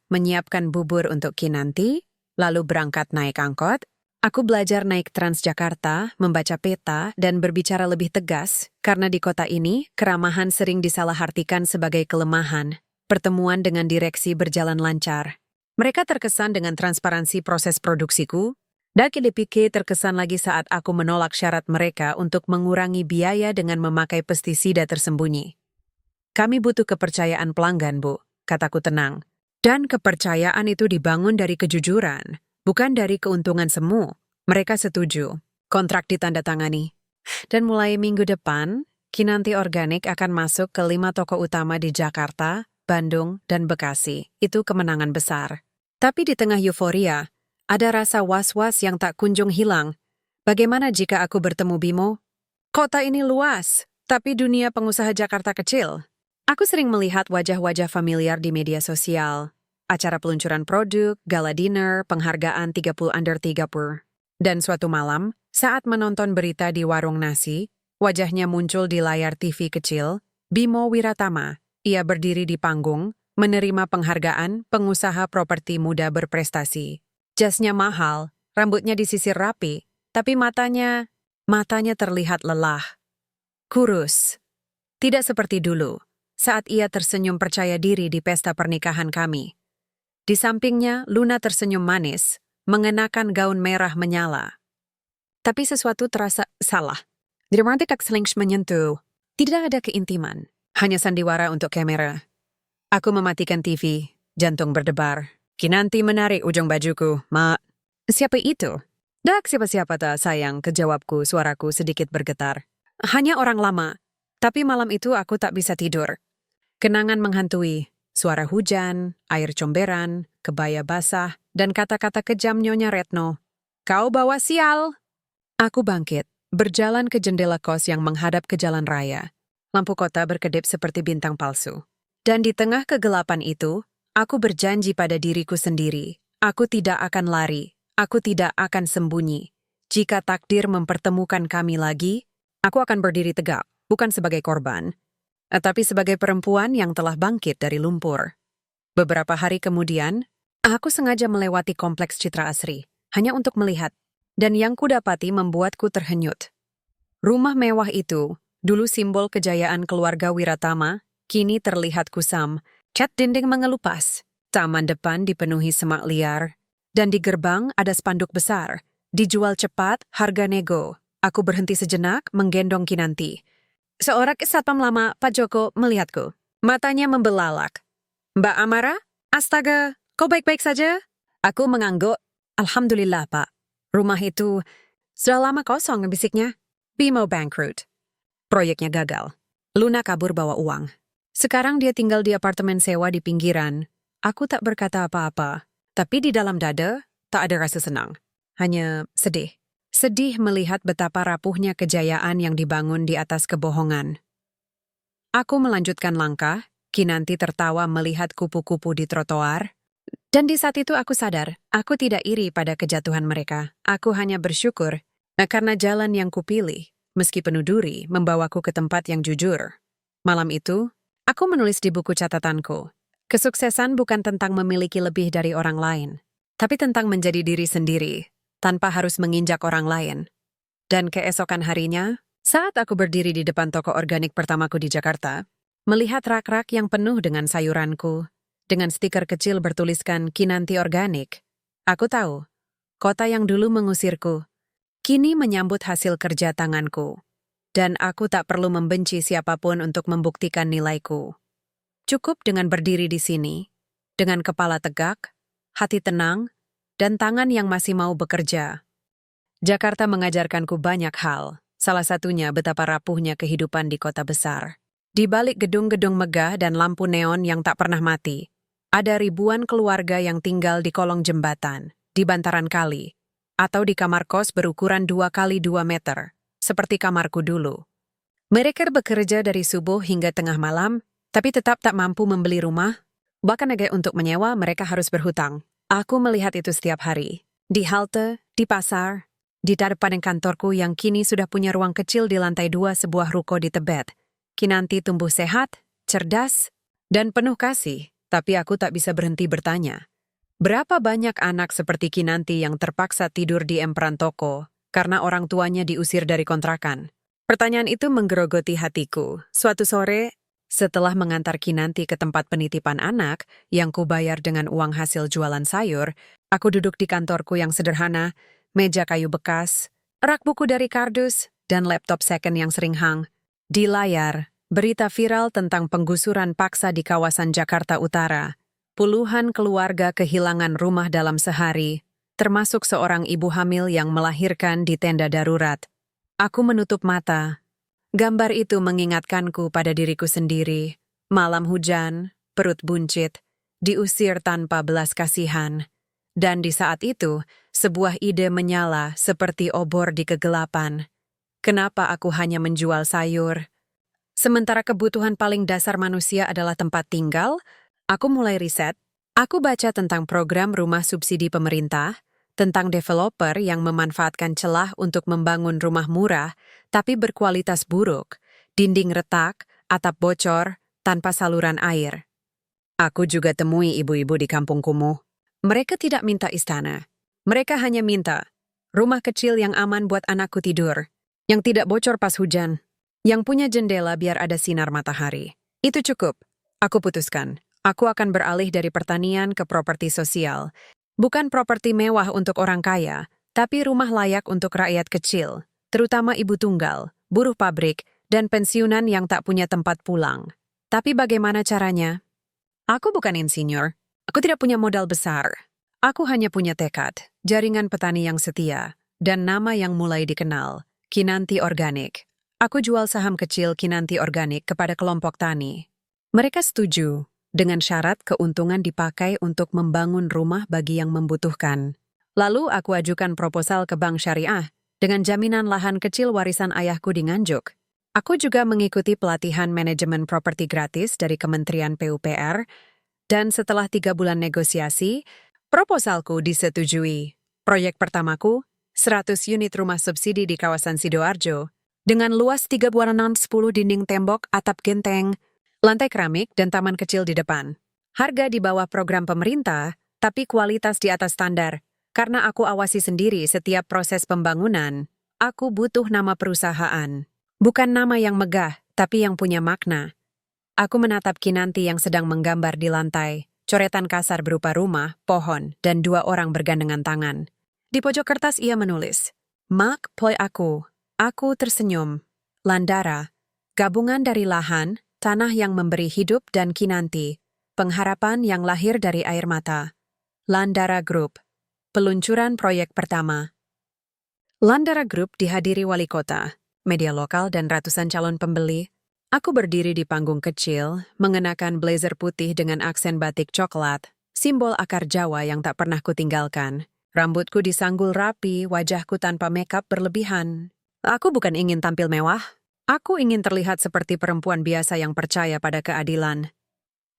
menyiapkan bubur untuk Kinanti, lalu berangkat naik angkot. Aku belajar naik Transjakarta, membaca peta, dan berbicara lebih tegas, karena di kota ini, keramahan sering disalahartikan sebagai kelemahan. Pertemuan dengan direksi berjalan lancar. Mereka terkesan dengan transparansi proses produksiku, dan Kilipike terkesan lagi saat aku menolak syarat mereka untuk mengurangi biaya dengan memakai pestisida tersembunyi. Kami butuh kepercayaan pelanggan, Bu, kataku tenang. Dan kepercayaan itu dibangun dari kejujuran, bukan dari keuntungan semu. Mereka setuju. Kontrak ditandatangani. Dan mulai minggu depan, Kinanti Organik akan masuk ke 5 toko utama di Jakarta, Bandung, dan Bekasi. Itu kemenangan besar. Tapi di tengah euforia, ada rasa was-was yang tak kunjung hilang. Bagaimana jika aku bertemu Bimo? Kota ini luas, tapi dunia pengusaha Jakarta kecil. Aku sering melihat wajah-wajah familiar di media sosial. Acara peluncuran produk, gala dinner, penghargaan 30 under 30. Dan suatu malam, saat menonton berita di warung nasi, wajahnya muncul di layar TV kecil, Bimo Wiratama. Ia berdiri di panggung, menerima penghargaan pengusaha properti muda berprestasi. Jasnya mahal, rambutnya disisir rapi, tapi matanya terlihat lelah. Kurus. Tidak seperti dulu, saat ia tersenyum percaya diri di pesta pernikahan kami. Di sampingnya, Luna tersenyum manis, mengenakan gaun merah menyala. Tapi sesuatu terasa salah. Di romantic tak menyentuh. Tidak ada keintiman, hanya sandiwara untuk kamera. Aku mematikan TV, jantung berdebar. Kinanti menarik ujung bajuku. Siapa itu? Dak siapa-siapa tak sayang, kejawabku, suaraku sedikit bergetar. Hanya orang lama. Tapi malam itu aku tak bisa tidur. Kenangan menghantui. Suara hujan, air comberan, kebaya basah, dan kata-kata kejam Nyonya Retno. Kau bawa sial! Aku bangkit, berjalan ke jendela kos yang menghadap ke jalan raya. Lampu kota berkedip seperti bintang palsu. Dan di tengah kegelapan itu, aku berjanji pada diriku sendiri. Aku tidak akan lari, aku tidak akan sembunyi. Jika takdir mempertemukan kami lagi, aku akan berdiri tegak, bukan sebagai korban, tapi sebagai perempuan yang telah bangkit dari lumpur. Beberapa hari kemudian, aku sengaja melewati kompleks Citra Asri, hanya untuk melihat, dan yang kudapati membuatku terhenyut. Rumah mewah itu, dulu simbol kejayaan keluarga Wiratama, kini terlihat kusam, cat dinding mengelupas, taman depan dipenuhi semak liar, dan di gerbang ada spanduk besar, dijual cepat, harga nego. Aku berhenti sejenak, menggendong Kinanti. Seorang satpam lama, Pak Joko, melihatku. Matanya membelalak. Mbak Amara? Astaga, kau baik-baik saja? Aku mengangguk. Alhamdulillah, Pak. Rumah itu sudah lama kosong, bisiknya. Bimo bangkrut. Proyeknya gagal. Luna kabur bawa uang. Sekarang dia tinggal di apartemen sewa di pinggiran. Aku tak berkata apa-apa, tapi di dalam dada tak ada rasa senang. Hanya sedih. Sedih melihat betapa rapuhnya kejayaan yang dibangun di atas kebohongan. Aku melanjutkan langkah, Kinanti tertawa melihat kupu-kupu di trotoar. Dan di saat itu aku sadar, aku tidak iri pada kejatuhan mereka. Aku hanya bersyukur, karena jalan yang kupilih, meski penuh duri, membawaku ke tempat yang jujur. Malam itu, aku menulis di buku catatanku, kesuksesan bukan tentang memiliki lebih dari orang lain, tapi tentang menjadi diri sendiri, tanpa harus menginjak orang lain. Dan keesokan harinya, saat aku berdiri di depan toko organik pertamaku di Jakarta, melihat rak-rak yang penuh dengan sayuranku, dengan stiker kecil bertuliskan Kinanti Organik, aku tahu, kota yang dulu mengusirku, kini menyambut hasil kerja tanganku. Dan aku tak perlu membenci siapapun untuk membuktikan nilaiku. Cukup dengan berdiri di sini, dengan kepala tegak, hati tenang, dan tangan yang masih mau bekerja. Jakarta mengajarkanku banyak hal, salah satunya betapa rapuhnya kehidupan di kota besar. Di balik gedung-gedung megah dan lampu neon yang tak pernah mati, Ada ribuan keluarga yang tinggal di kolong jembatan, di bantaran kali, atau di kamar kos berukuran 2 kali 2 meter, seperti kamarku dulu. Mereka bekerja dari subuh hingga tengah malam, tapi tetap tak mampu membeli rumah. Bahkan untuk menyewa, mereka harus berhutang. Aku melihat itu setiap hari. Di halte, di pasar, di depan kantorku yang kini sudah punya ruang kecil di lantai 2 sebuah ruko di Tebet. Kinanti tumbuh sehat, cerdas, dan penuh kasih, tapi aku tak bisa berhenti bertanya. Berapa banyak anak seperti Kinanti yang terpaksa tidur di emperan toko karena orang tuanya diusir dari kontrakan? Pertanyaan itu menggerogoti hatiku. Suatu sore, setelah mengantar Kinanti ke tempat penitipan anak yang kubayar dengan uang hasil jualan sayur, aku duduk di kantorku yang sederhana, meja kayu bekas, rak buku dari kardus, dan laptop second yang sering hang. Di layar, berita viral tentang penggusuran paksa di kawasan Jakarta Utara. Puluhan keluarga kehilangan rumah dalam sehari, termasuk seorang ibu hamil yang melahirkan di tenda darurat. Aku menutup mata. Gambar itu mengingatkanku pada diriku sendiri. Malam hujan, perut buncit, diusir tanpa belas kasihan. Dan di saat itu, sebuah ide menyala seperti obor di kegelapan. Kenapa aku hanya menjual sayur? Sementara kebutuhan paling dasar manusia adalah tempat tinggal, aku mulai riset. Aku baca tentang program rumah subsidi pemerintah, tentang developer yang memanfaatkan celah untuk membangun rumah murah, tapi berkualitas buruk, dinding retak, atap bocor, tanpa saluran air. Aku juga temui ibu-ibu di kampung kumuh. Mereka tidak minta istana. Mereka hanya minta rumah kecil yang aman buat anakku tidur, yang tidak bocor pas hujan, yang punya jendela biar ada sinar matahari. Itu cukup. Aku putuskan. Aku akan beralih dari pertanian ke properti sosial. Bukan properti mewah untuk orang kaya, tapi rumah layak untuk rakyat kecil, terutama ibu tunggal, buruh pabrik, dan pensiunan yang tak punya tempat pulang. Tapi bagaimana caranya? Aku bukan insinyur. Aku tidak punya modal besar. Aku hanya punya tekad, jaringan petani yang setia, dan nama yang mulai dikenal, Kinanti Organik. Aku jual saham kecil Kinanti Organik kepada kelompok tani. Mereka setuju. Dengan syarat keuntungan dipakai untuk membangun rumah bagi yang membutuhkan. Lalu aku ajukan proposal ke Bank Syariah dengan jaminan lahan kecil warisan ayahku di Nganjuk. Aku juga mengikuti pelatihan manajemen properti gratis dari Kementerian PUPR, dan setelah 3 bulan negosiasi, proposalku disetujui. Proyek pertamaku, 100 unit rumah subsidi di kawasan Sidoarjo, dengan luas 3 buanan 10 dinding tembok, atap genteng, lantai keramik, dan taman kecil di depan. Harga di bawah program pemerintah, tapi kualitas di atas standar. Karena aku awasi sendiri setiap proses pembangunan, aku butuh nama perusahaan. Bukan nama yang megah, tapi yang punya makna. Aku menatap Kinanti yang sedang menggambar di lantai, coretan kasar berupa rumah, pohon, dan 2 orang bergandengan tangan. Di pojok kertas ia menulis, "Mak ploy aku tersenyum. Landara, gabungan dari lahan, tanah yang memberi hidup dan Kinanti, pengharapan yang lahir dari air mata. Landara Group, peluncuran proyek pertama." Landara Group dihadiri wali kota, media lokal dan ratusan calon pembeli. Aku berdiri di panggung kecil, mengenakan blazer putih dengan aksen batik coklat, simbol akar Jawa yang tak pernah kutinggalkan. Rambutku disanggul rapi, wajahku tanpa makeup berlebihan. Aku bukan ingin tampil mewah. Aku ingin terlihat seperti perempuan biasa yang percaya pada keadilan.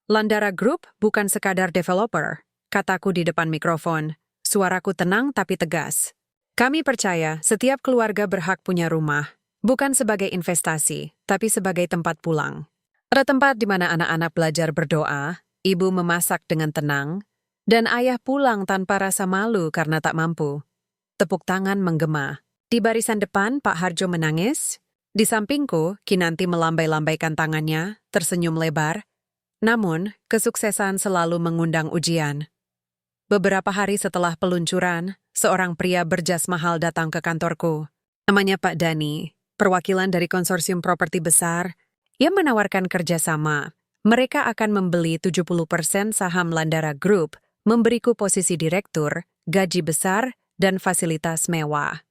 Landara Group bukan sekadar developer, kataku di depan mikrofon. Suaraku tenang tapi tegas. Kami percaya setiap keluarga berhak punya rumah, bukan sebagai investasi, tapi sebagai tempat pulang. Ada tempat di mana anak-anak belajar berdoa, ibu memasak dengan tenang, dan ayah pulang tanpa rasa malu karena tak mampu. Tepuk tangan menggema. Di barisan depan, Pak Harjo menangis. Di sampingku, Kinanti melambai-lambaikan tangannya, tersenyum lebar. Namun, kesuksesan selalu mengundang ujian. Beberapa hari setelah peluncuran, seorang pria berjas mahal datang ke kantorku. Namanya Pak Dani, perwakilan dari konsorsium properti besar. Ia menawarkan kerjasama. Mereka akan membeli 70% saham Landara Group, memberiku posisi direktur, gaji besar, dan fasilitas mewah.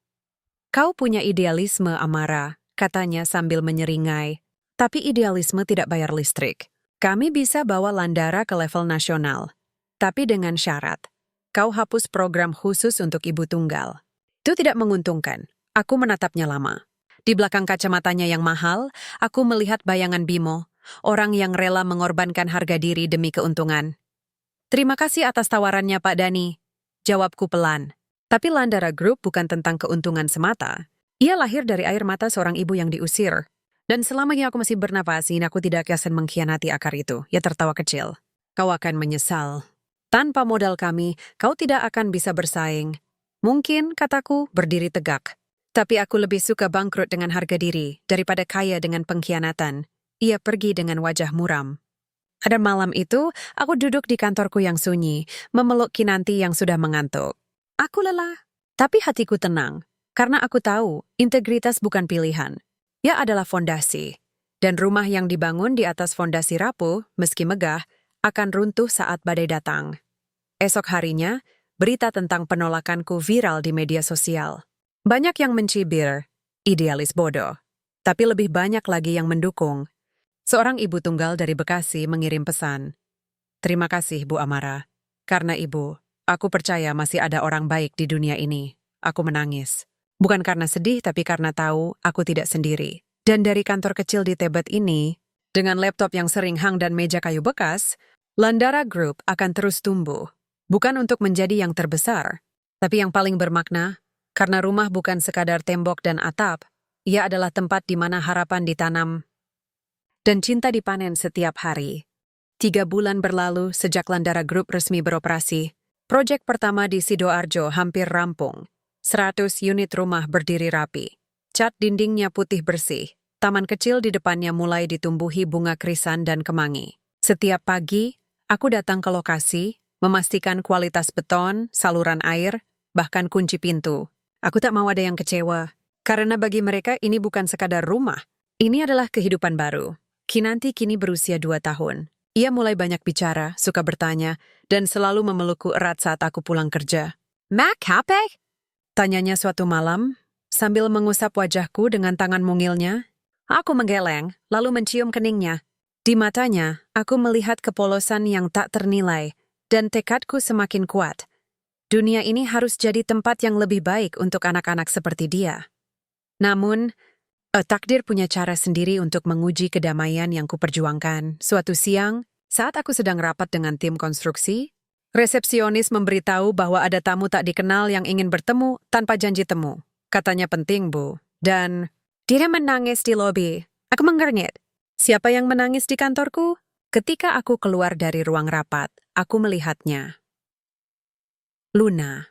"Kau punya idealisme, Amara," katanya sambil menyeringai. "Tapi idealisme tidak bayar listrik. Kami bisa bawa Landara ke level nasional, tapi dengan syarat. Kau hapus program khusus untuk ibu tunggal. Itu tidak menguntungkan. Aku menatapnya lama. Di belakang kacamatanya yang mahal, aku melihat bayangan Bimo, orang yang rela mengorbankan harga diri demi keuntungan. Terima kasih atas tawarannya, Pak Dani. Jawabku pelan. Tapi Landara Group bukan tentang keuntungan semata. Ia lahir dari air mata seorang ibu yang diusir. Dan selama ini aku masih bernapas, aku tidak akan mengkhianati akar itu. Ia tertawa kecil. Kau akan menyesal. Tanpa modal kami, kau tidak akan bisa bersaing. Mungkin, kataku, berdiri tegak. Tapi aku lebih suka bangkrut dengan harga diri daripada kaya dengan pengkhianatan. Ia pergi dengan wajah muram. Pada malam itu, aku duduk di kantorku yang sunyi, memeluk Kinanti yang sudah mengantuk. Aku lelah, tapi hatiku tenang. Karena aku tahu, integritas bukan pilihan. Ia adalah fondasi. Dan rumah yang dibangun di atas fondasi rapuh, meski megah, akan runtuh saat badai datang. Esok harinya, berita tentang penolakanku viral di media sosial. Banyak yang mencibir, idealis bodoh. Tapi lebih banyak lagi yang mendukung. Seorang ibu tunggal dari Bekasi mengirim pesan. Terima kasih, Bu Amara. Karena ibu, aku percaya masih ada orang baik di dunia ini. Aku menangis. Bukan karena sedih, tapi karena tahu aku tidak sendiri. Dan dari kantor kecil di Tebet ini, dengan laptop yang sering hang dan meja kayu bekas, Landara Group akan terus tumbuh. Bukan untuk menjadi yang terbesar, tapi yang paling bermakna, karena rumah bukan sekadar tembok dan atap, ia adalah tempat di mana harapan ditanam dan cinta dipanen setiap hari. 3 bulan berlalu sejak Landara Group resmi beroperasi. Proyek pertama di Sidoarjo hampir rampung. 100 unit rumah berdiri rapi. Cat dindingnya putih bersih. Taman kecil di depannya mulai ditumbuhi bunga krisan dan kemangi. Setiap pagi, aku datang ke lokasi, memastikan kualitas beton, saluran air, bahkan kunci pintu. Aku tak mau ada yang kecewa. Karena bagi mereka ini bukan sekadar rumah. Ini adalah kehidupan baru. Kinanti kini berusia 2 tahun. Ia mulai banyak bicara, suka bertanya, dan selalu memelukku erat saat aku pulang kerja. Mak, apa? Tanyanya suatu malam, sambil mengusap wajahku dengan tangan mungilnya. Aku menggeleng, lalu mencium keningnya. Di matanya, aku melihat kepolosan yang tak ternilai, dan tekadku semakin kuat. Dunia ini harus jadi tempat yang lebih baik untuk anak-anak seperti dia. Namun, takdir punya cara sendiri untuk menguji kedamaian yang kuperjuangkan. Suatu siang, saat aku sedang rapat dengan tim konstruksi, resepsionis memberitahu bahwa ada tamu tak dikenal yang ingin bertemu tanpa janji temu. Katanya penting, Bu. Dan dia menangis di lobi. Aku mengernyit. Siapa yang menangis di kantorku? Ketika aku keluar dari ruang rapat, aku melihatnya. Luna.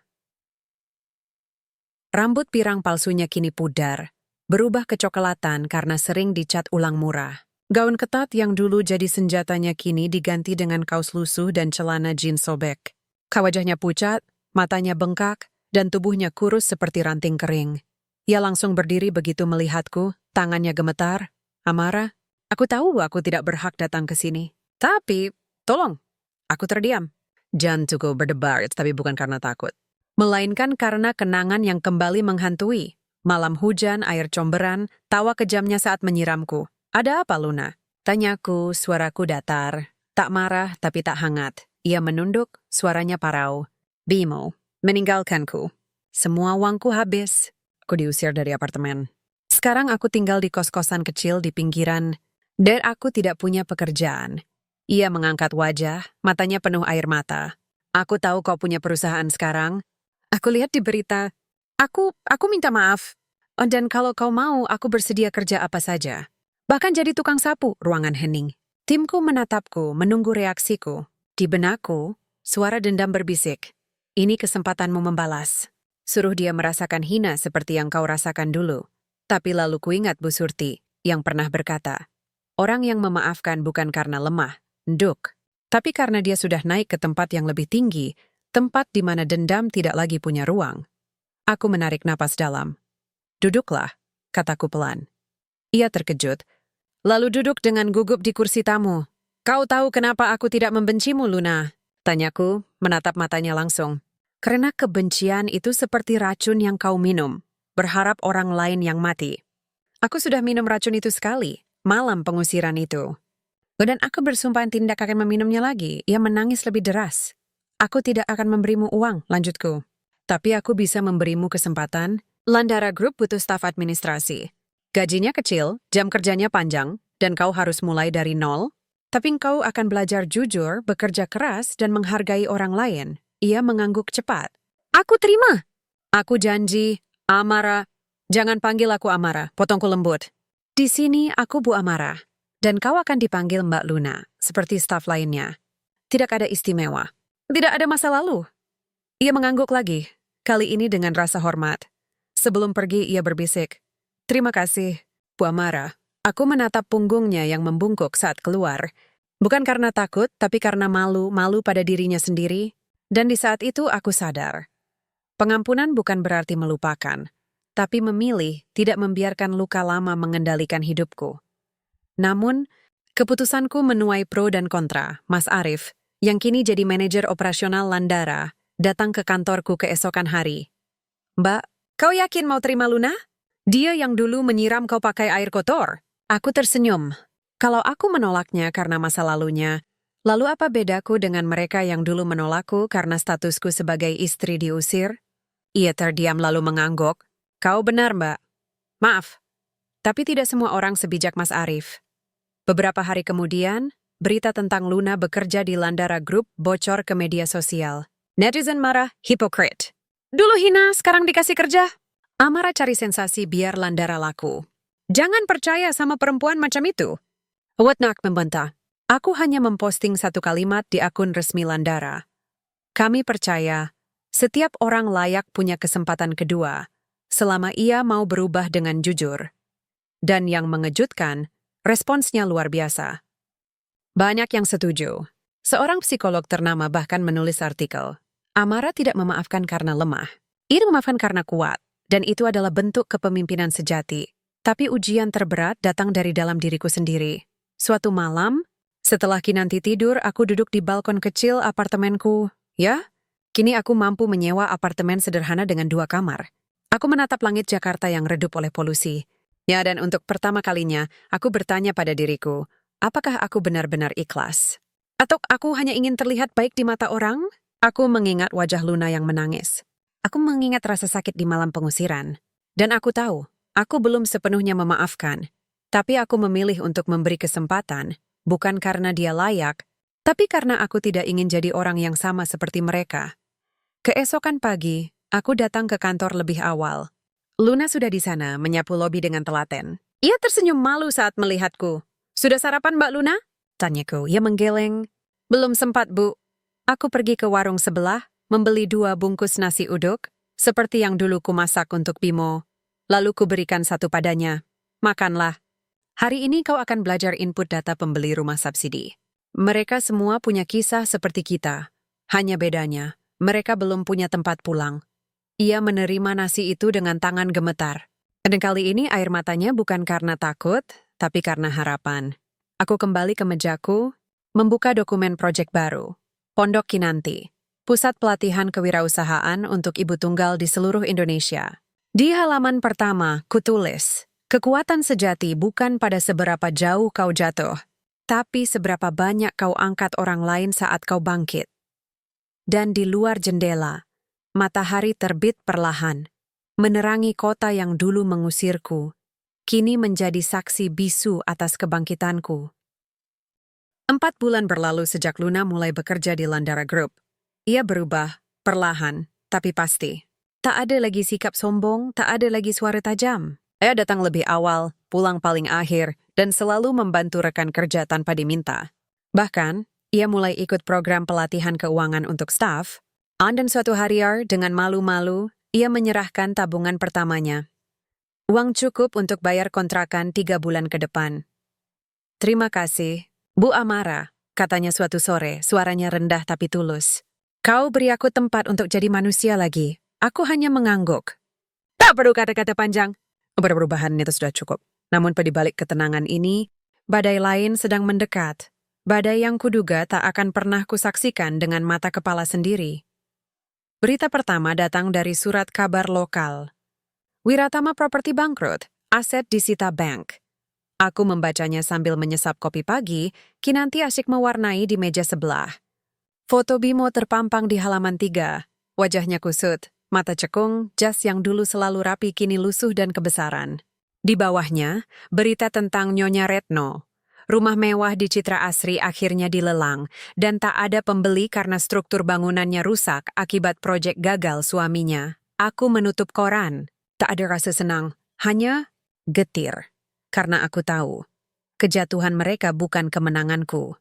Rambut pirang palsunya kini pudar, berubah kecoklatan karena sering dicat ulang murah. Gaun ketat yang dulu jadi senjatanya kini diganti dengan kaos lusuh dan celana jeans sobek. Wajahnya pucat, matanya bengkak, dan tubuhnya kurus seperti ranting kering. Ia langsung berdiri begitu melihatku, tangannya gemetar. Amara, aku tahu aku tidak berhak datang ke sini. Tapi, tolong, aku terdiam. Jantungku berdebar, tapi bukan karena takut. Melainkan karena kenangan yang kembali menghantui. Malam hujan, air comberan, tawa kejamnya saat menyiramku. Ada apa, Luna? Tanyaku, suaraku datar. Tak marah, tapi tak hangat. Ia menunduk, suaranya parau. Bimo, meninggalkanku. Semua uangku habis. Aku diusir dari apartemen. Sekarang aku tinggal di kos-kosan kecil di pinggiran, dan aku tidak punya pekerjaan. Ia mengangkat wajah, matanya penuh air mata. Aku tahu kau punya perusahaan sekarang. Aku lihat di berita. Aku minta maaf. Dan kalau kau mau, aku bersedia kerja apa saja. Bahkan jadi tukang sapu, ruangan hening. Timku menatapku, menunggu reaksiku. Di benakku, suara dendam berbisik. Ini kesempatanmu membalas. Suruh dia merasakan hina seperti yang kau rasakan dulu. Tapi lalu kuingat Bu Surti, yang pernah berkata, orang yang memaafkan bukan karena lemah, nduk, tapi karena dia sudah naik ke tempat yang lebih tinggi, tempat di mana dendam tidak lagi punya ruang. Aku menarik napas dalam. Duduklah, kataku pelan. Ia terkejut, lalu duduk dengan gugup di kursi tamu. Kau tahu kenapa aku tidak membencimu, Luna? Tanyaku, menatap matanya langsung. Karena kebencian itu seperti racun yang kau minum, berharap orang lain yang mati. Aku sudah minum racun itu sekali, malam pengusiran itu. Dan aku bersumpah tidak akan meminumnya lagi. Ia menangis lebih deras. Aku tidak akan memberimu uang, lanjutku. Tapi aku bisa memberimu kesempatan. Landara Group butuh staf administrasi. Gajinya kecil, jam kerjanya panjang, dan kau harus mulai dari nol. Tapi kau akan belajar jujur, bekerja keras, dan menghargai orang lain. Ia mengangguk cepat. Aku terima. Aku janji, Amara. Jangan panggil aku Amara, potongku lembut. Di sini aku Bu Amara. Dan kau akan dipanggil Mbak Luna, seperti staf lainnya. Tidak ada istimewa. Tidak ada masa lalu. Ia mengangguk lagi, kali ini dengan rasa hormat. Sebelum pergi, ia berbisik. Terima kasih, Bu Amara. Aku menatap punggungnya yang membungkuk saat keluar. Bukan karena takut, tapi karena malu pada dirinya sendiri. Dan di saat itu aku sadar. Pengampunan bukan berarti melupakan, tapi memilih tidak membiarkan luka lama mengendalikan hidupku. Namun, keputusanku menuai pro dan kontra. Mas Arif, yang kini jadi manajer operasional Landara, datang ke kantorku keesokan hari. Mbak, kau yakin mau terima Luna? Dia yang dulu menyiram kau pakai air kotor. Aku tersenyum. Kalau aku menolaknya karena masa lalunya, lalu apa bedaku dengan mereka yang dulu menolakku karena statusku sebagai istri diusir? Ia terdiam lalu mengangguk. Kau benar, Mbak. Maaf, tapi tidak semua orang sebijak Mas Arif. Beberapa hari kemudian, berita tentang Luna bekerja di Landara Group bocor ke media sosial. Netizen marah, hipokrit. Dulu hina, sekarang dikasih kerja. Amara cari sensasi biar Landara laku. Jangan percaya sama perempuan macam itu. Whatnak membantah. Aku hanya memposting satu kalimat di akun resmi Landara. Kami percaya, setiap orang layak punya kesempatan kedua, selama ia mau berubah dengan jujur. Dan yang mengejutkan, responsnya luar biasa. Banyak yang setuju. Seorang psikolog ternama bahkan menulis artikel. Amara tidak memaafkan karena lemah. Ia memaafkan karena kuat. Dan itu adalah bentuk kepemimpinan sejati. Tapi ujian terberat datang dari dalam diriku sendiri. Suatu malam, setelah Kinanti tidur, aku duduk di balkon kecil apartemenku. Ya, kini aku mampu menyewa apartemen sederhana dengan 2 kamar. Aku menatap langit Jakarta yang redup oleh polusi. Ya, dan untuk pertama kalinya, aku bertanya pada diriku, apakah aku benar-benar ikhlas? Atau aku hanya ingin terlihat baik di mata orang? Aku mengingat wajah Luna yang menangis. Aku mengingat rasa sakit di malam pengusiran. Dan aku tahu, aku belum sepenuhnya memaafkan. Tapi aku memilih untuk memberi kesempatan, bukan karena dia layak, tapi karena aku tidak ingin jadi orang yang sama seperti mereka. Keesokan pagi, aku datang ke kantor lebih awal. Luna sudah di sana, menyapu lobi dengan telaten. Ia tersenyum malu saat melihatku. Sudah sarapan, Mbak Luna? Tanyaku. Ia menggeleng. Belum sempat, Bu. Aku pergi ke warung sebelah, membeli 2 bungkus nasi uduk, seperti yang dulu ku masak untuk Bimo. Lalu ku berikan 1 padanya. Makanlah. Hari ini kau akan belajar input data pembeli rumah subsidi. Mereka semua punya kisah seperti kita. Hanya bedanya, mereka belum punya tempat pulang. Ia menerima nasi itu dengan tangan gemetar. Dan kali ini air matanya bukan karena takut, tapi karena harapan. Aku kembali ke mejaku, membuka dokumen proyek baru. Pondok Kinanti, Pusat Pelatihan Kewirausahaan untuk Ibu Tunggal di seluruh Indonesia. Di halaman pertama, kutulis, kekuatan sejati bukan pada seberapa jauh kau jatuh, tapi seberapa banyak kau angkat orang lain saat kau bangkit. Dan di luar jendela, matahari terbit perlahan, menerangi kota yang dulu mengusirku, kini menjadi saksi bisu atas kebangkitanku. 4 bulan berlalu sejak Luna mulai bekerja di Landara Group. Ia berubah, perlahan, tapi pasti. Tak ada lagi sikap sombong, tak ada lagi suara tajam. Ia datang lebih awal, pulang paling akhir, dan selalu membantu rekan kerja tanpa diminta. Bahkan, ia mulai ikut program pelatihan keuangan untuk staf. Dan suatu hari dengan malu-malu, ia menyerahkan tabungan pertamanya. Uang cukup untuk bayar kontrakan 3 bulan ke depan. Terima kasih, Bu Amara, katanya suatu sore, suaranya rendah tapi tulus. Kau beri aku tempat untuk jadi manusia lagi. Aku hanya mengangguk. Tak perlu kata-kata panjang. Perubahan itu sudah cukup. Namun pada balik ketenangan ini, badai lain sedang mendekat. Badai yang kuduga tak akan pernah kusaksikan dengan mata kepala sendiri. Berita pertama datang dari surat kabar lokal. Wiratama Property bangkrut, aset disita bank. Aku membacanya sambil menyesap kopi pagi, Kinanti asyik mewarnai di meja sebelah. Foto Bimo terpampang di halaman 3. Wajahnya kusut, mata cekung, jas yang dulu selalu rapi kini lusuh dan kebesaran. Di bawahnya, berita tentang Nyonya Retno. Rumah mewah di Citra Asri akhirnya dilelang, dan tak ada pembeli karena struktur bangunannya rusak akibat proyek gagal suaminya. Aku menutup koran. Tak ada rasa senang, hanya getir. Karena aku tahu, kejatuhan mereka bukan kemenanganku.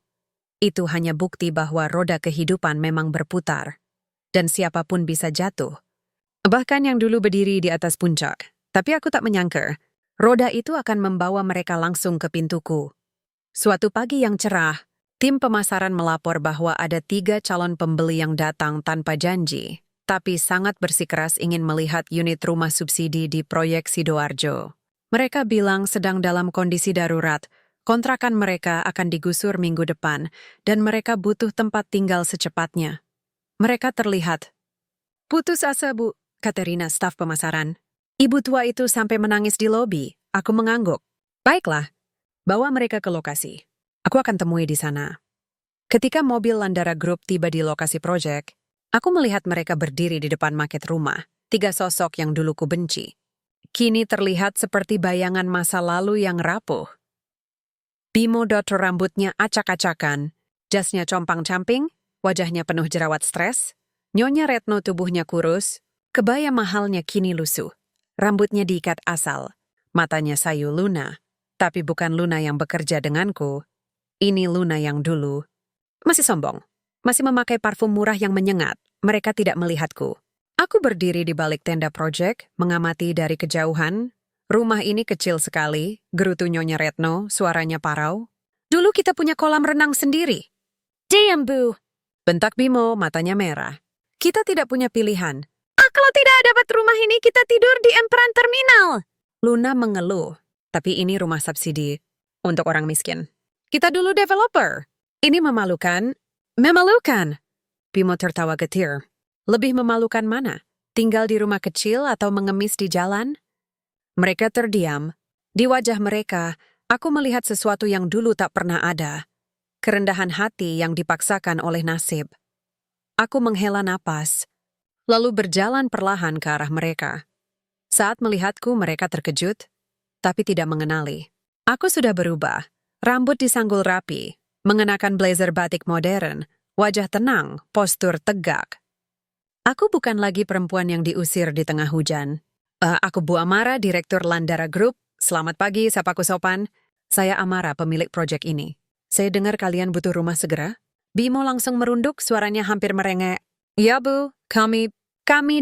Itu hanya bukti bahwa roda kehidupan memang berputar. Dan siapapun bisa jatuh. Bahkan yang dulu berdiri di atas puncak. Tapi aku tak menyangka, roda itu akan membawa mereka langsung ke pintuku. Suatu pagi yang cerah, tim pemasaran melapor bahwa ada 3 calon pembeli yang datang tanpa janji, tapi sangat bersikeras ingin melihat unit rumah subsidi di proyek Sidoarjo. Mereka bilang sedang dalam kondisi darurat, kontrakan mereka akan digusur minggu depan, dan mereka butuh tempat tinggal secepatnya. Mereka terlihat. "Putus asa, Bu," Katerina, staf pemasaran. Ibu tua itu sampai menangis di lobi. Aku mengangguk. "Baiklah. Bawa mereka ke lokasi. Aku akan temui di sana." Ketika mobil Landara Group tiba di lokasi proyek, aku melihat mereka berdiri di depan maket rumah. 3 sosok yang dulu ku benci. Kini terlihat seperti bayangan masa lalu yang rapuh. Bimo dotor rambutnya acak-acakan, jasnya compang-camping, wajahnya penuh jerawat stres. Nyonya Retno tubuhnya kurus, kebaya mahalnya kini lusuh. Rambutnya diikat asal, matanya sayu Luna. Tapi bukan Luna yang bekerja denganku. Ini Luna yang dulu. Masih sombong. Masih memakai parfum murah yang menyengat. Mereka tidak melihatku. Aku berdiri di balik tenda proyek, mengamati dari kejauhan. Rumah ini kecil sekali, gerutu Nyonya Retno, suaranya parau. "Dulu kita punya kolam renang sendiri." "Diam, Bu," bentak Bimo, matanya merah. "Kita tidak punya pilihan." Kalau tidak dapat rumah ini, kita tidur di emperan terminal." Luna mengeluh. Tapi ini rumah subsidi untuk orang miskin. Kita dulu developer. Ini memalukan. Memalukan. Bimo tertawa getir. Lebih memalukan mana? Tinggal di rumah kecil atau mengemis di jalan? Mereka terdiam. Di wajah mereka, aku melihat sesuatu yang dulu tak pernah ada. Kerendahan hati yang dipaksakan oleh nasib. Aku menghela napas, lalu berjalan perlahan ke arah mereka. Saat melihatku, mereka terkejut, tapi tidak mengenali. Aku sudah berubah. Rambut disanggul rapi, mengenakan blazer batik modern, wajah tenang, postur tegak. Aku bukan lagi perempuan yang diusir di tengah hujan. Aku Bu Amara, Direktur Landara Group. Selamat pagi, sapaku sopan. Saya Amara, pemilik proyek ini. Saya dengar kalian butuh rumah segera. Bimo langsung merunduk, suaranya hampir merengek. "Ya, Bu, kami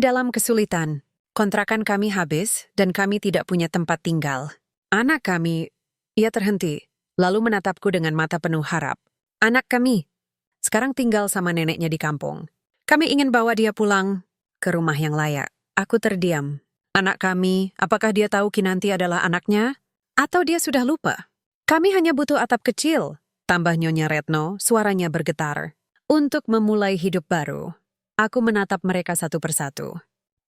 dalam kesulitan. Kontrakan kami habis dan kami tidak punya tempat tinggal. Anak kami..." Ia terhenti, lalu menatapku dengan mata penuh harap. "Anak kami sekarang tinggal sama neneknya di kampung. Kami ingin bawa dia pulang ke rumah yang layak." Aku terdiam. Anak kami, apakah dia tahu Kinanti adalah anaknya? Atau dia sudah lupa? "Kami hanya butuh atap kecil," tambah Nyonya Retno, suaranya bergetar. "Untuk memulai hidup baru." Aku menatap mereka satu persatu.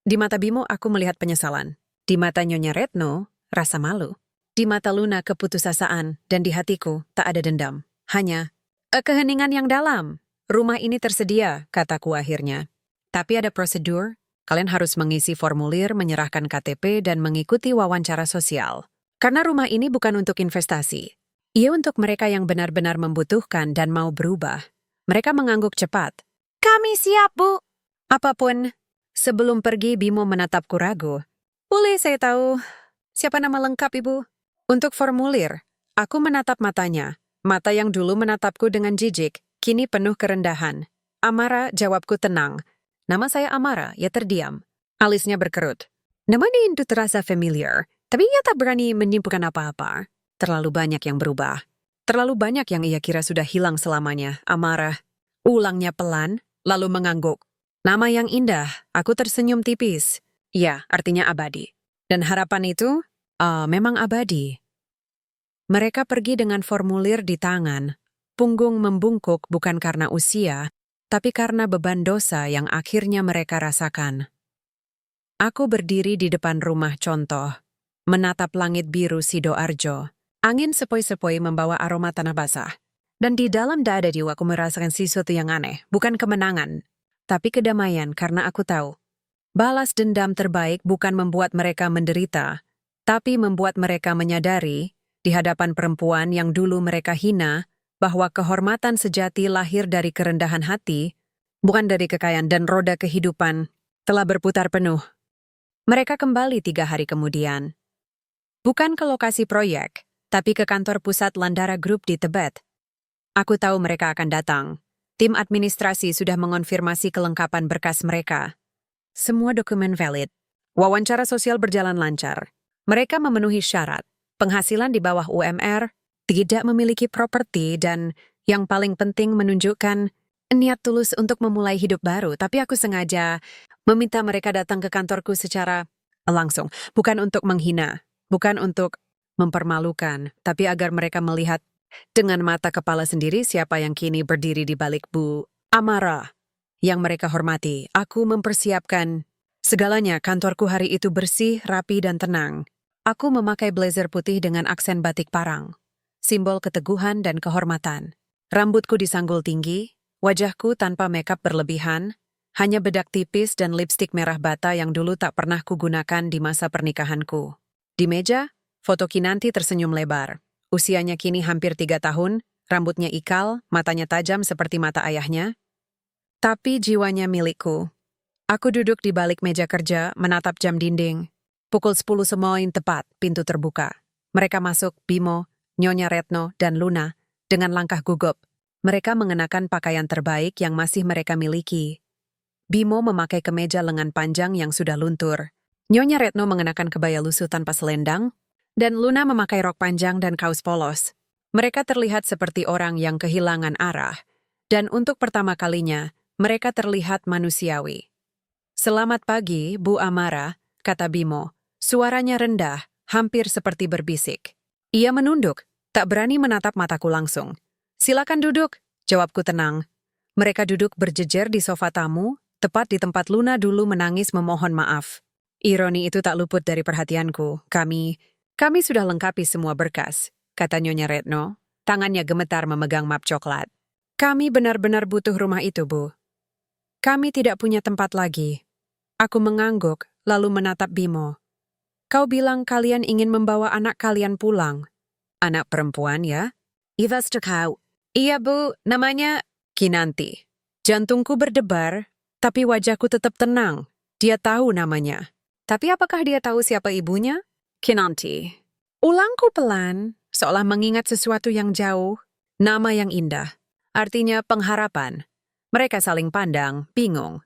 Di mata Bimo aku melihat penyesalan. Di mata Nyonya Retno, rasa malu. Di mata Luna keputusasaan, dan di hatiku tak ada dendam. Hanya keheningan yang dalam. "Rumah ini tersedia," kataku akhirnya. "Tapi ada prosedur. Kalian harus mengisi formulir, menyerahkan KTP, dan mengikuti wawancara sosial. Karena rumah ini bukan untuk investasi. Ia untuk mereka yang benar-benar membutuhkan dan mau berubah." Mereka mengangguk cepat. "Kami siap, Bu." "Apapun." Sebelum pergi, Bimo menatapku ragu. "Boleh saya tahu siapa nama lengkap, Ibu?" Untuk formulir, aku menatap matanya. Mata yang dulu menatapku dengan jijik, kini penuh kerendahan. "Amara," jawabku tenang. "Nama saya Amara," ia terdiam. Alisnya berkerut. Namanya itu terasa familiar, tapi ia tak berani menyimpulkan apa-apa. Terlalu banyak yang berubah. Terlalu banyak yang ia kira sudah hilang selamanya. Amara. Ulangnya pelan, lalu mengangguk. Nama yang indah, aku tersenyum tipis. Ya, artinya abadi. Dan harapan itu, memang abadi. Mereka pergi dengan formulir di tangan. Punggung membungkuk bukan karena usia, tapi karena beban dosa yang akhirnya mereka rasakan. Aku berdiri di depan rumah contoh, menatap langit biru Sidoarjo. Angin sepoi-sepoi membawa aroma tanah basah. Dan di dalam dada jiwa aku merasakan sesuatu yang aneh, bukan kemenangan, tapi kedamaian karena aku tahu. Balas dendam terbaik bukan membuat mereka menderita, tapi membuat mereka menyadari, di hadapan perempuan yang dulu mereka hina, bahwa kehormatan sejati lahir dari kerendahan hati, bukan dari kekayaan, dan roda kehidupan telah berputar penuh. Mereka kembali 3 hari kemudian. Bukan ke lokasi proyek, tapi ke kantor pusat Landara Group di Tibet. Aku tahu mereka akan datang. Tim administrasi sudah mengonfirmasi kelengkapan berkas mereka. Semua dokumen valid. Wawancara sosial berjalan lancar. Mereka memenuhi syarat. Penghasilan di bawah UMR, tidak memiliki properti, dan yang paling penting menunjukkan niat tulus untuk memulai hidup baru. Tapi aku sengaja meminta mereka datang ke kantorku secara langsung. Bukan untuk menghina, bukan untuk mempermalukan, tapi agar mereka melihat dengan mata kepala sendiri siapa yang kini berdiri di balik Bu Amara yang mereka hormati. Aku mempersiapkan segalanya. Kantorku hari itu bersih, rapi, dan tenang. Aku memakai blazer putih dengan aksen batik parang, simbol keteguhan dan kehormatan. Rambutku disanggul tinggi, wajahku tanpa makeup berlebihan, hanya bedak tipis dan lipstik merah bata yang dulu tak pernah kugunakan di masa pernikahanku. Di meja, foto Kinanti tersenyum lebar. Usianya kini hampir 3 tahun, rambutnya ikal, matanya tajam seperti mata ayahnya. Tapi jiwanya milikku. Aku duduk di balik meja kerja, menatap jam dinding. Pukul 10 semoin tepat, pintu terbuka. Mereka masuk, Bimo, Nyonya Retno, dan Luna, dengan langkah gugup. Mereka mengenakan pakaian terbaik yang masih mereka miliki. Bimo memakai kemeja lengan panjang yang sudah luntur. Nyonya Retno mengenakan kebaya lusuh tanpa selendang, dan Luna memakai rok panjang dan kaos polos. Mereka terlihat seperti orang yang kehilangan arah, dan untuk pertama kalinya, mereka terlihat manusiawi. "Selamat pagi, Bu Amara," kata Bimo. Suaranya rendah, hampir seperti berbisik. Ia menunduk, tak berani menatap mataku langsung. "Silakan duduk," jawabku tenang. Mereka duduk berjejer di sofa tamu, tepat di tempat Luna dulu menangis memohon maaf. Ironi itu tak luput dari perhatianku. Kami sudah lengkapi semua berkas, kata Nyonya Retno. Tangannya gemetar memegang map coklat. "Kami benar-benar butuh rumah itu, Bu. Kami tidak punya tempat lagi." Aku mengangguk, lalu menatap Bimo. "Kau bilang kalian ingin membawa anak kalian pulang." "Anak perempuan, ya?" "Ivas kau." "Iya, Bu, namanya Kinanti." Jantungku berdebar, tapi wajahku tetap tenang. Dia tahu namanya. Tapi apakah dia tahu siapa ibunya? "Kinanti." Ulangku pelan, seolah mengingat sesuatu yang jauh. Nama yang indah. Artinya pengharapan. Mereka saling pandang, bingung.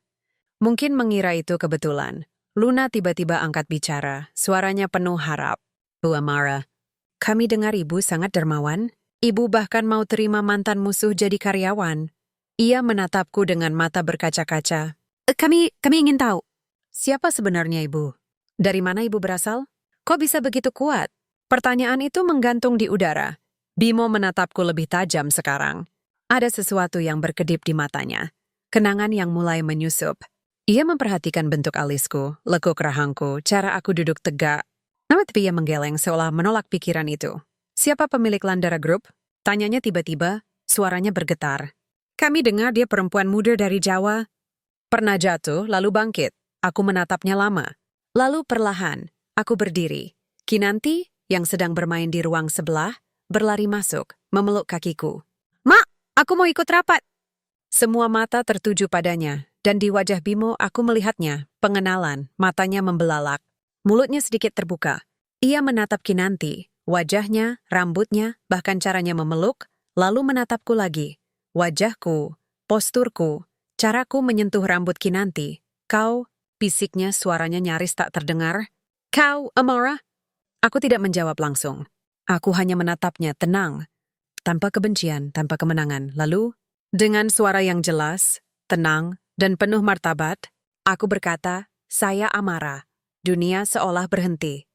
Mungkin mengira itu kebetulan. Luna tiba-tiba angkat bicara, suaranya penuh harap. "Bu Amara, kami dengar ibu sangat dermawan. Ibu bahkan mau terima mantan musuh jadi karyawan." Ia menatapku dengan mata berkaca-kaca. Kami ingin tahu, siapa sebenarnya ibu? Dari mana ibu berasal? Kok bisa begitu kuat?" Pertanyaan itu menggantung di udara. Bimo menatapku lebih tajam sekarang. Ada sesuatu yang berkedip di matanya. Kenangan yang mulai menyusup. Ia memperhatikan bentuk alisku, lekuk rahangku, cara aku duduk tegak. Tapi ia menggeleng seolah menolak pikiran itu. "Siapa pemilik Landara Group?" Tanyanya tiba-tiba, suaranya bergetar. "Kami dengar dia perempuan muda dari Jawa. Pernah jatuh, lalu bangkit." Aku menatapnya lama. Lalu perlahan, aku berdiri. Kinanti, yang sedang bermain di ruang sebelah, berlari masuk, memeluk kakiku. "Mak, aku mau ikut rapat." Semua mata tertuju padanya. Dan di wajah Bimo aku melihatnya, pengenalan, matanya membelalak. Mulutnya sedikit terbuka. Ia menatap Kinanti, wajahnya, rambutnya, bahkan caranya memeluk, lalu menatapku lagi. Wajahku, posturku, caraku menyentuh rambut Kinanti. "Kau," bisiknya, suaranya nyaris tak terdengar. "Kau, Amara?" Aku tidak menjawab langsung. Aku hanya menatapnya tenang, tanpa kebencian, tanpa kemenangan. Lalu, dengan suara yang jelas, tenang, dan penuh martabat, aku berkata, "Saya Amara." Dunia seolah berhenti.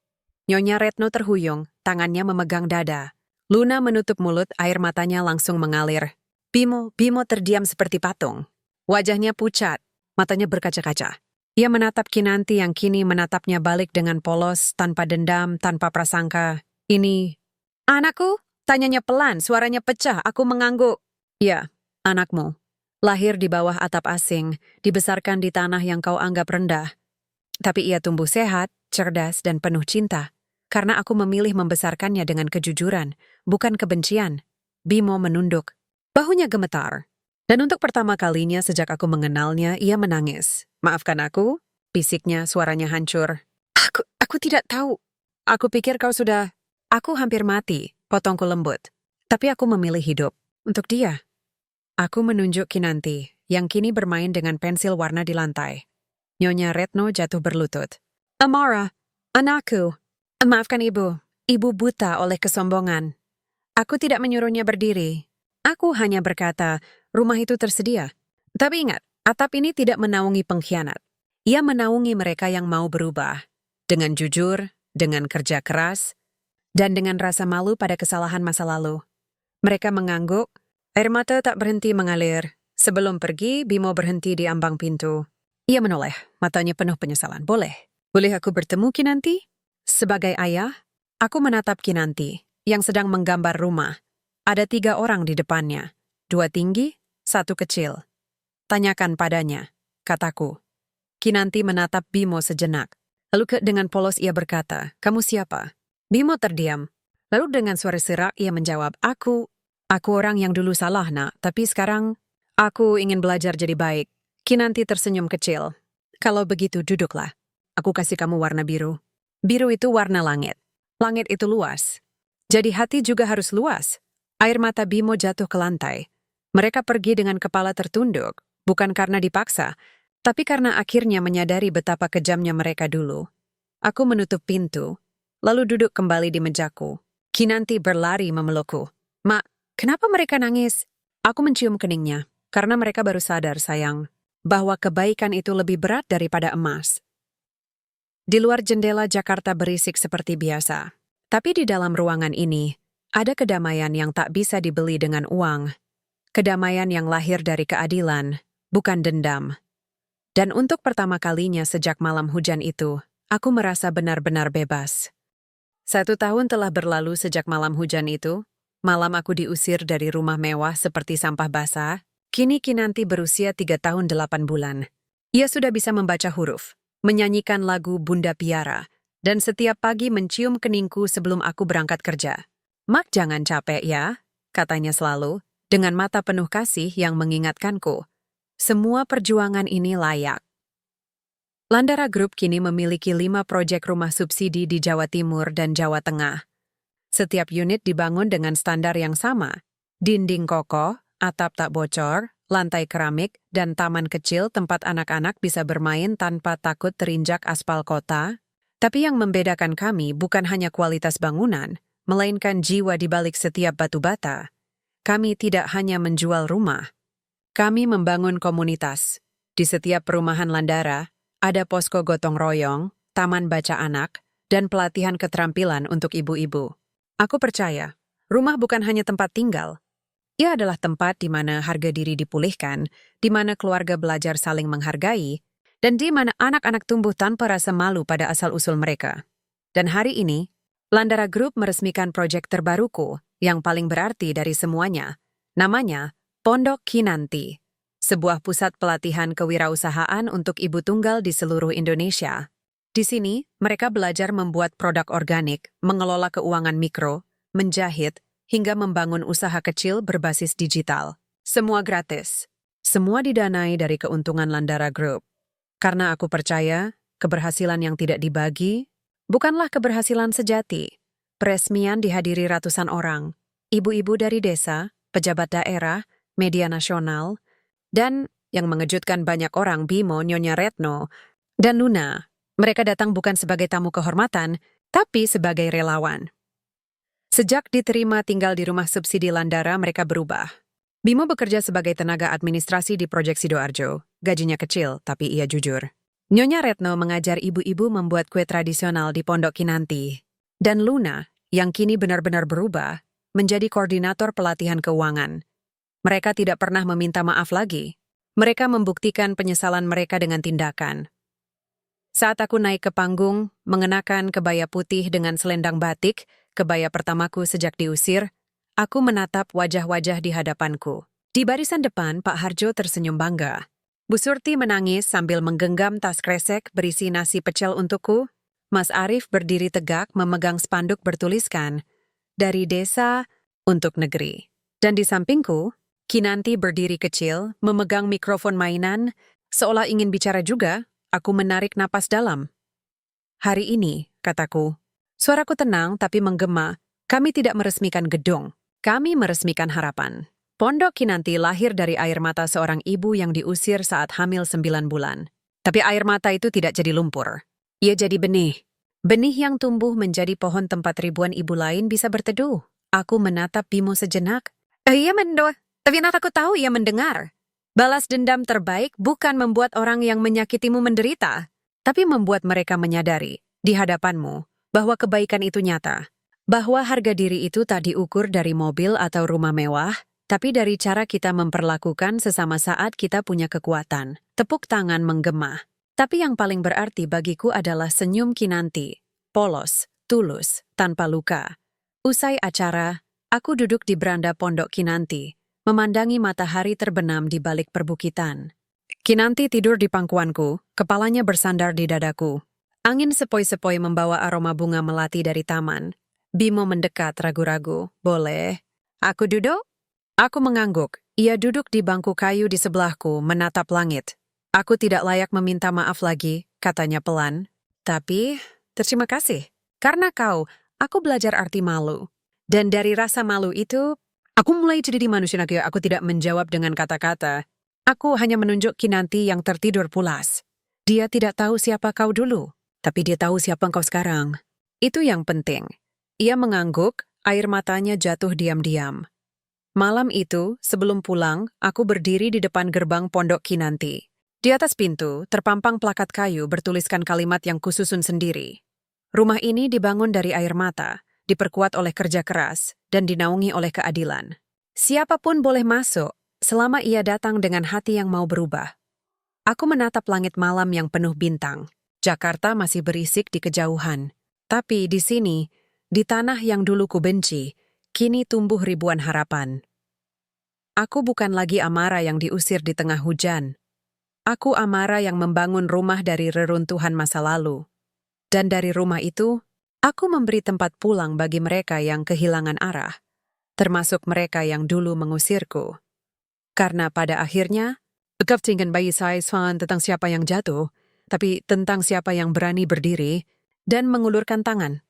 Nyonya Retno terhuyung, tangannya memegang dada. Luna menutup mulut, air matanya langsung mengalir. Bimo terdiam seperti patung. Wajahnya pucat, matanya berkaca-kaca. Ia menatap Kinanti yang kini menatapnya balik dengan polos, tanpa dendam, tanpa prasangka. Ini Anakku? Tanyanya pelan, suaranya pecah, aku mengangguk. Ya, anakmu. Lahir di bawah atap asing, dibesarkan di tanah yang kau anggap rendah. Tapi ia tumbuh sehat, cerdas, dan penuh cinta. Karena aku memilih membesarkannya dengan kejujuran, bukan kebencian. Bimo menunduk. Bahunya gemetar. Dan untuk pertama kalinya sejak aku mengenalnya, ia menangis. Maafkan aku, bisiknya, suaranya hancur. Aku tidak tahu. Aku pikir kau sudah... Aku hampir mati, potongku lembut. Tapi aku memilih hidup. Untuk dia. Aku menunjuk Kinanti, yang kini bermain dengan pensil warna di lantai. Nyonya Retno jatuh berlutut. Amara, anakku. Maafkan ibu. Ibu buta oleh kesombongan. Aku tidak menyuruhnya berdiri. Aku hanya berkata, rumah itu tersedia. Tapi ingat, atap ini tidak menaungi pengkhianat. Ia menaungi mereka yang mau berubah. Dengan jujur, dengan kerja keras, dan dengan rasa malu pada kesalahan masa lalu. Mereka mengangguk, air mata tak berhenti mengalir. Sebelum pergi, Bimo berhenti di ambang pintu. Ia menoleh, matanya penuh penyesalan. Boleh aku bertemu Kinanti? Sebagai ayah, aku menatap Kinanti, yang sedang menggambar rumah. Ada 3 orang di depannya, 2 tinggi, 1 kecil. Tanyakan padanya, kataku. Kinanti menatap Bimo sejenak. Lalu dengan polos ia berkata, kamu siapa? Bimo terdiam. Lalu dengan suara serak ia menjawab, Aku orang yang dulu salah, nak, tapi sekarang aku ingin belajar jadi baik. Kinanti tersenyum kecil. Kalau begitu duduklah. Aku kasih kamu warna biru. Biru itu warna langit. Langit itu luas. Jadi hati juga harus luas. Air mata Bimo jatuh ke lantai. Mereka pergi dengan kepala tertunduk, bukan karena dipaksa, tapi karena akhirnya menyadari betapa kejamnya mereka dulu. Aku menutup pintu, lalu duduk kembali di mejaku. Kinanti berlari memelukku. Mak, kenapa mereka nangis? Aku mencium keningnya, karena mereka baru sadar, sayang, bahwa kebaikan itu lebih berat daripada emas. Di luar jendela Jakarta berisik seperti biasa. Tapi di dalam ruangan ini, ada kedamaian yang tak bisa dibeli dengan uang. Kedamaian yang lahir dari keadilan, bukan dendam. Dan untuk pertama kalinya sejak malam hujan itu, aku merasa benar-benar bebas. 1 tahun telah berlalu sejak malam hujan itu. Malam aku diusir dari rumah mewah seperti sampah basah. Kini Kinanti berusia 3 tahun 8 bulan. Ia sudah bisa membaca huruf, menyanyikan lagu Bunda Piara, dan setiap pagi mencium keningku sebelum aku berangkat kerja. Mak, jangan capek ya, katanya selalu, dengan mata penuh kasih yang mengingatkanku. Semua perjuangan ini layak. Landara Group kini memiliki 5 proyek rumah subsidi di Jawa Timur dan Jawa Tengah. Setiap unit dibangun dengan standar yang sama. Dinding kokoh, atap tak bocor, lantai keramik, dan taman kecil tempat anak-anak bisa bermain tanpa takut terinjak aspal kota. Tapi yang membedakan kami bukan hanya kualitas bangunan, melainkan jiwa di balik setiap batu bata. Kami tidak hanya menjual rumah. Kami membangun komunitas. Di setiap perumahan Landara, ada posko gotong royong, taman baca anak, dan pelatihan keterampilan untuk ibu-ibu. Aku percaya, rumah bukan hanya tempat tinggal. Ia adalah tempat di mana harga diri dipulihkan, di mana keluarga belajar saling menghargai, dan di mana anak-anak tumbuh tanpa rasa malu pada asal-usul mereka. Dan hari ini, Landara Group meresmikan proyek terbaruku yang paling berarti dari semuanya. Namanya Pondok Kinanti, sebuah pusat pelatihan kewirausahaan untuk ibu tunggal di seluruh Indonesia. Di sini, mereka belajar membuat produk organik, mengelola keuangan mikro, menjahit, hingga membangun usaha kecil berbasis digital. Semua gratis. Semua didanai dari keuntungan Landara Group. Karena aku percaya, keberhasilan yang tidak dibagi bukanlah keberhasilan sejati. Peresmian dihadiri ratusan orang, ibu-ibu dari desa, pejabat daerah, media nasional, dan yang mengejutkan banyak orang, Bimo, Nyonya Retno, dan Luna. Mereka datang bukan sebagai tamu kehormatan, tapi sebagai relawan. Sejak diterima tinggal di rumah subsidi Landara, mereka berubah. Bimo bekerja sebagai tenaga administrasi di Proyek Sidoarjo. Gajinya kecil, tapi ia jujur. Nyonya Retno mengajar ibu-ibu membuat kue tradisional di Pondok Kinanti. Dan Luna, yang kini benar-benar berubah, menjadi koordinator pelatihan keuangan. Mereka tidak pernah meminta maaf lagi. Mereka membuktikan penyesalan mereka dengan tindakan. Saat aku naik ke panggung, mengenakan kebaya putih dengan selendang batik, kebaya pertamaku sejak diusir, aku menatap wajah-wajah di hadapanku. Di barisan depan, Pak Harjo tersenyum bangga. Bu Surti menangis sambil menggenggam tas kresek berisi nasi pecel untukku. Mas Arif berdiri tegak memegang spanduk bertuliskan, "Dari desa untuk negeri." Dan di sampingku, Kinanti berdiri kecil, memegang mikrofon mainan, seolah ingin bicara juga. Aku menarik napas dalam. "Hari ini," kataku. Suaraku tenang tapi menggema. "Kami tidak meresmikan gedung. Kami meresmikan harapan." Pondok Kinanti lahir dari air mata seorang ibu yang diusir saat hamil 9 bulan. Tapi air mata itu tidak jadi lumpur. Ia jadi benih. Benih yang tumbuh menjadi pohon tempat ribuan ibu lain bisa berteduh. Aku menatap Bimo sejenak. Tapi aku tahu ia mendengar. Balas dendam terbaik bukan membuat orang yang menyakitimu menderita, tapi membuat mereka menyadari, di hadapanmu, bahwa kebaikan itu nyata. Bahwa harga diri itu tak diukur dari mobil atau rumah mewah, tapi dari cara kita memperlakukan sesama saat kita punya kekuatan. Tepuk tangan menggema. Tapi yang paling berarti bagiku adalah senyum Kinanti. Polos, tulus, tanpa luka. Usai acara, aku duduk di beranda Pondok Kinanti, memandangi matahari terbenam di balik perbukitan. Kinanti tidur di pangkuanku, kepalanya bersandar di dadaku. Angin sepoi-sepoi membawa aroma bunga melati dari taman. Bimo mendekat ragu-ragu. "Boleh? Aku duduk?" Aku mengangguk. Ia duduk di bangku kayu di sebelahku, menatap langit. "Aku tidak layak meminta maaf lagi," katanya pelan. "Tapi, terima kasih. Karena kau, aku belajar arti malu. Dan dari rasa malu itu, aku mulai jadi manusia lagi. Aku tidak menjawab dengan kata-kata. Aku hanya menunjuk Kinanti yang tertidur pulas. Dia tidak tahu siapa kau dulu, tapi dia tahu siapa kau sekarang. Itu yang penting." Ia mengangguk, air matanya jatuh diam-diam. Malam itu, sebelum pulang, aku berdiri di depan gerbang Pondok Kinanti. Di atas pintu, terpampang plakat kayu bertuliskan kalimat yang kususun sendiri. Rumah ini dibangun dari air mata, diperkuat oleh kerja keras, dan dinaungi oleh keadilan. Siapapun boleh masuk, selama ia datang dengan hati yang mau berubah. Aku menatap langit malam yang penuh bintang. Jakarta masih berisik di kejauhan. Tapi di sini, di tanah yang dulu ku benci, kini tumbuh ribuan harapan. Aku bukan lagi Amara yang diusir di tengah hujan. Aku Amara yang membangun rumah dari reruntuhan masa lalu. Dan dari rumah itu, aku memberi tempat pulang bagi mereka yang kehilangan arah, termasuk mereka yang dulu mengusirku. Karena pada akhirnya, bukan tinggal bayi saya tentang siapa yang jatuh, tapi tentang siapa yang berani berdiri dan mengulurkan tangan.